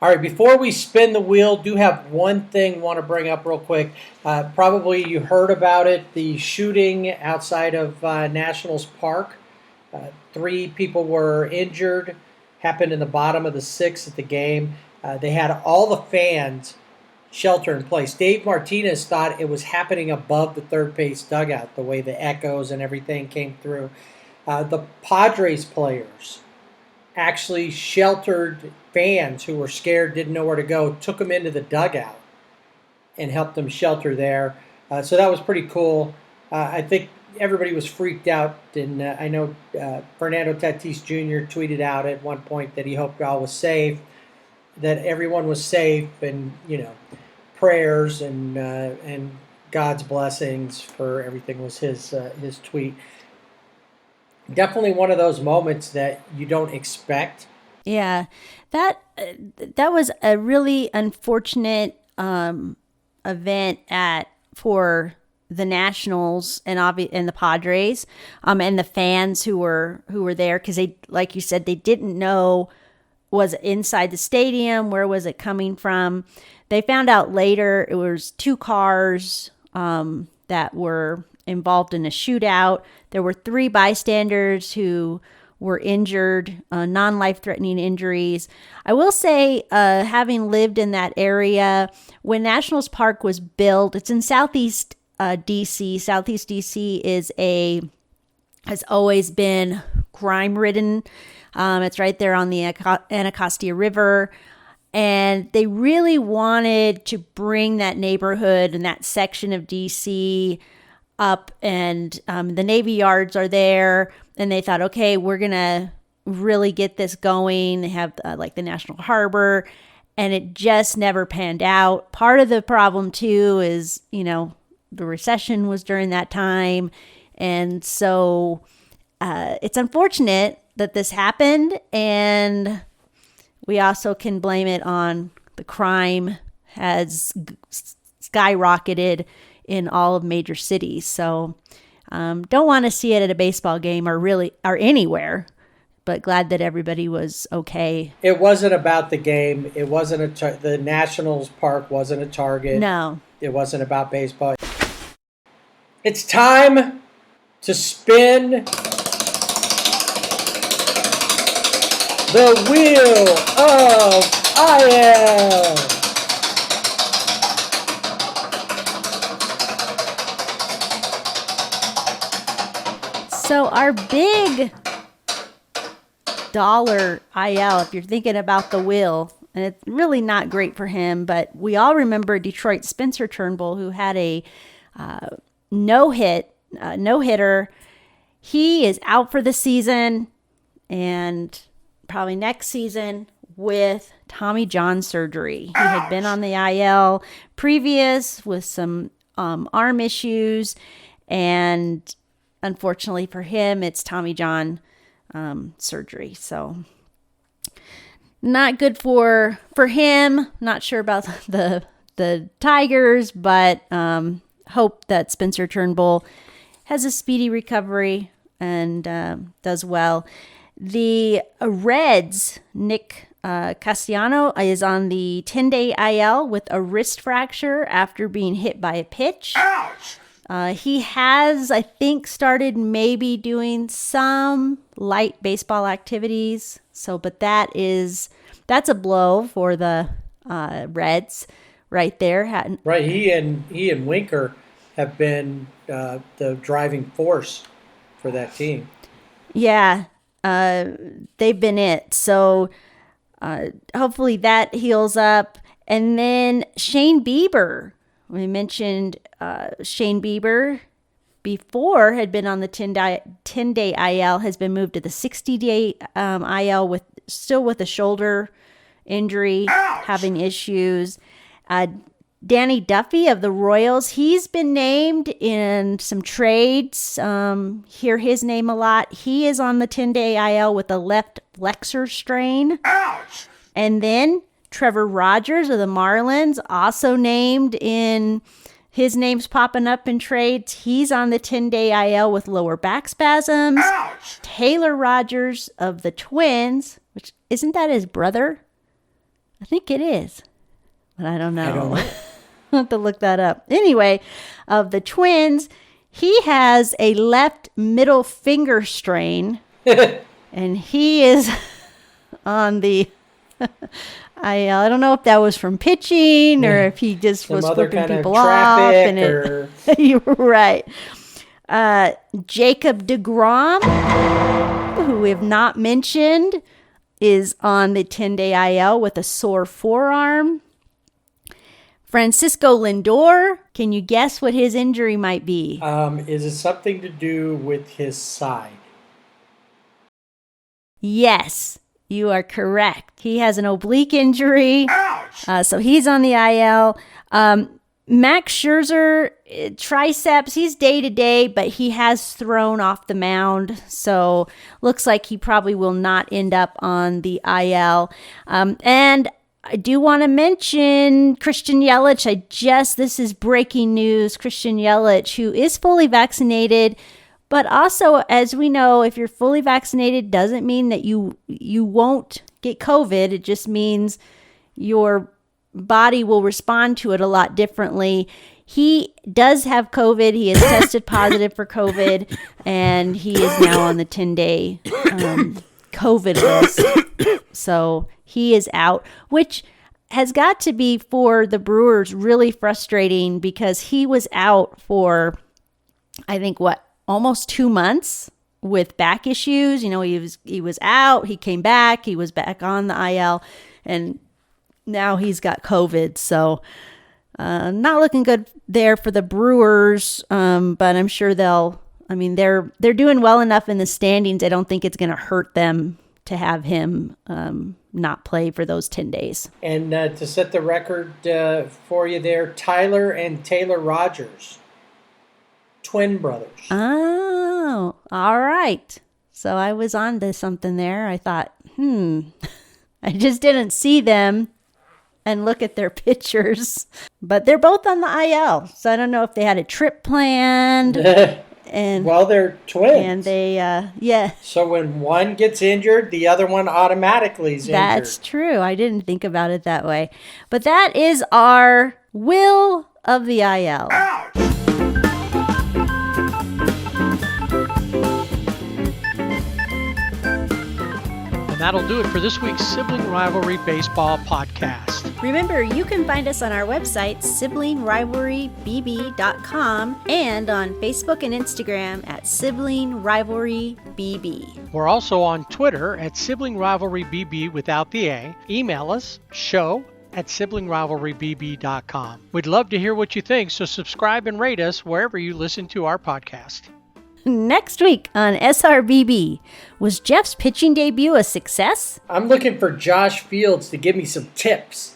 All right, before we spin the wheel, do have one thing I want to bring up real quick. Probably you heard about it, the shooting outside of Nationals Park. 3 people were injured, happened in the bottom of the 6th at the game. They had all the fans shelter in place. Dave Martinez thought it was happening above the third base dugout, the way the echoes and everything came through. The Padres players actually sheltered fans who were scared, didn't know where to go, took them into the dugout and helped them shelter there. So that was pretty cool. I think everybody was freaked out, and I know Fernando Tatis Jr. tweeted out at one point that he hoped all was safe, that everyone was safe, and prayers and God's blessings for everything was his tweet. Definitely one of those moments that you don't expect Yeah, that was a really unfortunate event for the Nationals and the Padres, and the fans who were there, because they, like you said, they didn't know, was it inside the stadium, where was it coming from. They found out later it was 2 cars that were involved in a shootout. There were 3 bystanders who were injured, non-life-threatening injuries. I will say, having lived in that area, when Nationals Park was built, it's in Southeast DC. Southeast DC has always been crime-ridden. It's right there on the Anacostia River. And they really wanted to bring that neighborhood and that section of DC up, and the Navy Yards are there, and they thought, okay, we're going to really get this going. They have like the National Harbor, and it just never panned out. Part of the problem too is, the recession was during that time, and so it's unfortunate that this happened, and we also can blame it on the crime has skyrocketed in all of major cities. So don't want to see it at a baseball game or anywhere, but glad that everybody was okay. It wasn't about the game. It wasn't the Nationals Park wasn't a target. No. It wasn't about baseball. It's time to spin the wheel of IL. So our big dollar IL, if you're thinking about the wheel, and it's really not great for him, but we all remember Detroit Spencer Turnbull, who had a no-hitter. He is out for the season and probably next season with Tommy John surgery. He had been on the IL previous with some arm issues, and unfortunately for him, it's Tommy John surgery. So not good for him. Not sure about the Tigers, but hope that Spencer Turnbull has a speedy recovery and does well. The Reds, Nick Castellano, is on the 10-day IL with a wrist fracture after being hit by a pitch. Ouch! He has, I think, started maybe doing some light baseball activities. But that's a blow for the Reds right there. Right, he and Winker have been the driving force for that team. Yeah, they've been it. So hopefully that heals up. And then Shane Bieber. We mentioned Shane Bieber before had been on the 10-day IL, has been moved to the 60-day IL with a shoulder injury. Ouch! Having issues. Danny Duffy of the Royals, he's been named in some trades. Hear his name a lot. He is on the 10-day IL with a left flexor strain. Ouch! And then Trevor Rogers of the Marlins, also named in, his name's popping up in trades. He's on the 10-day IL with lower back spasms. Ouch! Taylor Rogers of the Twins, which isn't that his brother? I think it is, but I don't know. I'll have to look that up. Anyway, of the Twins, he has a left middle finger strain, and he is on the I don't know if that was from pitching or if he just was flipping people off. You're right. Jacob deGrom, who we have not mentioned, is on the 10-day IL with a sore forearm. Francisco Lindor, can you guess what his injury might be? Is it something to do with his side? Yes, you are correct. He has an oblique injury. Ouch! So he's on the IL. Max Scherzer, triceps, he's day to day, but he has thrown off the mound. So looks like he probably will not end up on the IL. And I do want to mention Christian Yelich. This is breaking news. Christian Yelich, who is fully vaccinated, but also, as we know, if you're fully vaccinated, doesn't mean that you won't get COVID. It just means your body will respond to it a lot differently. He does have COVID. He has tested positive for COVID, and he is now on the 10-day COVID list. So he is out, which has got to be for the Brewers really frustrating because he was out for, I think, almost 2 months with back issues. He was out, he came back, he was back on the IL, and now he's got COVID. So not looking good there for the Brewers, but I'm sure they're doing well enough in the standings. I don't think it's going to hurt them to have him not play for those 10 days. And to set the record for you there, Tyler and Taylor Rogers, twin brothers. Oh, all right. So I was on to something there. I thought, I just didn't see them and look at their pictures. But they're both on the IL. So I don't know if they had a trip planned. And well, they're twins. And they, yeah. So when one gets injured, the other one automatically is injured. That's true. I didn't think about it that way. But that is our will of the IL. Ouch! And that'll do it for this week's Sibling Rivalry Baseball podcast. Remember, you can find us on our website, siblingrivalrybb.com, and on Facebook and Instagram at Sibling Rivalry BB. We're also on Twitter at Sibling Rivalry BB without the A. Email us, show@siblingrivalrybb.com. We'd love to hear what you think, so subscribe and rate us wherever you listen to our podcast. Next week on SRBB, was Jeff's pitching debut a success? I'm looking for Josh Fields to give me some tips.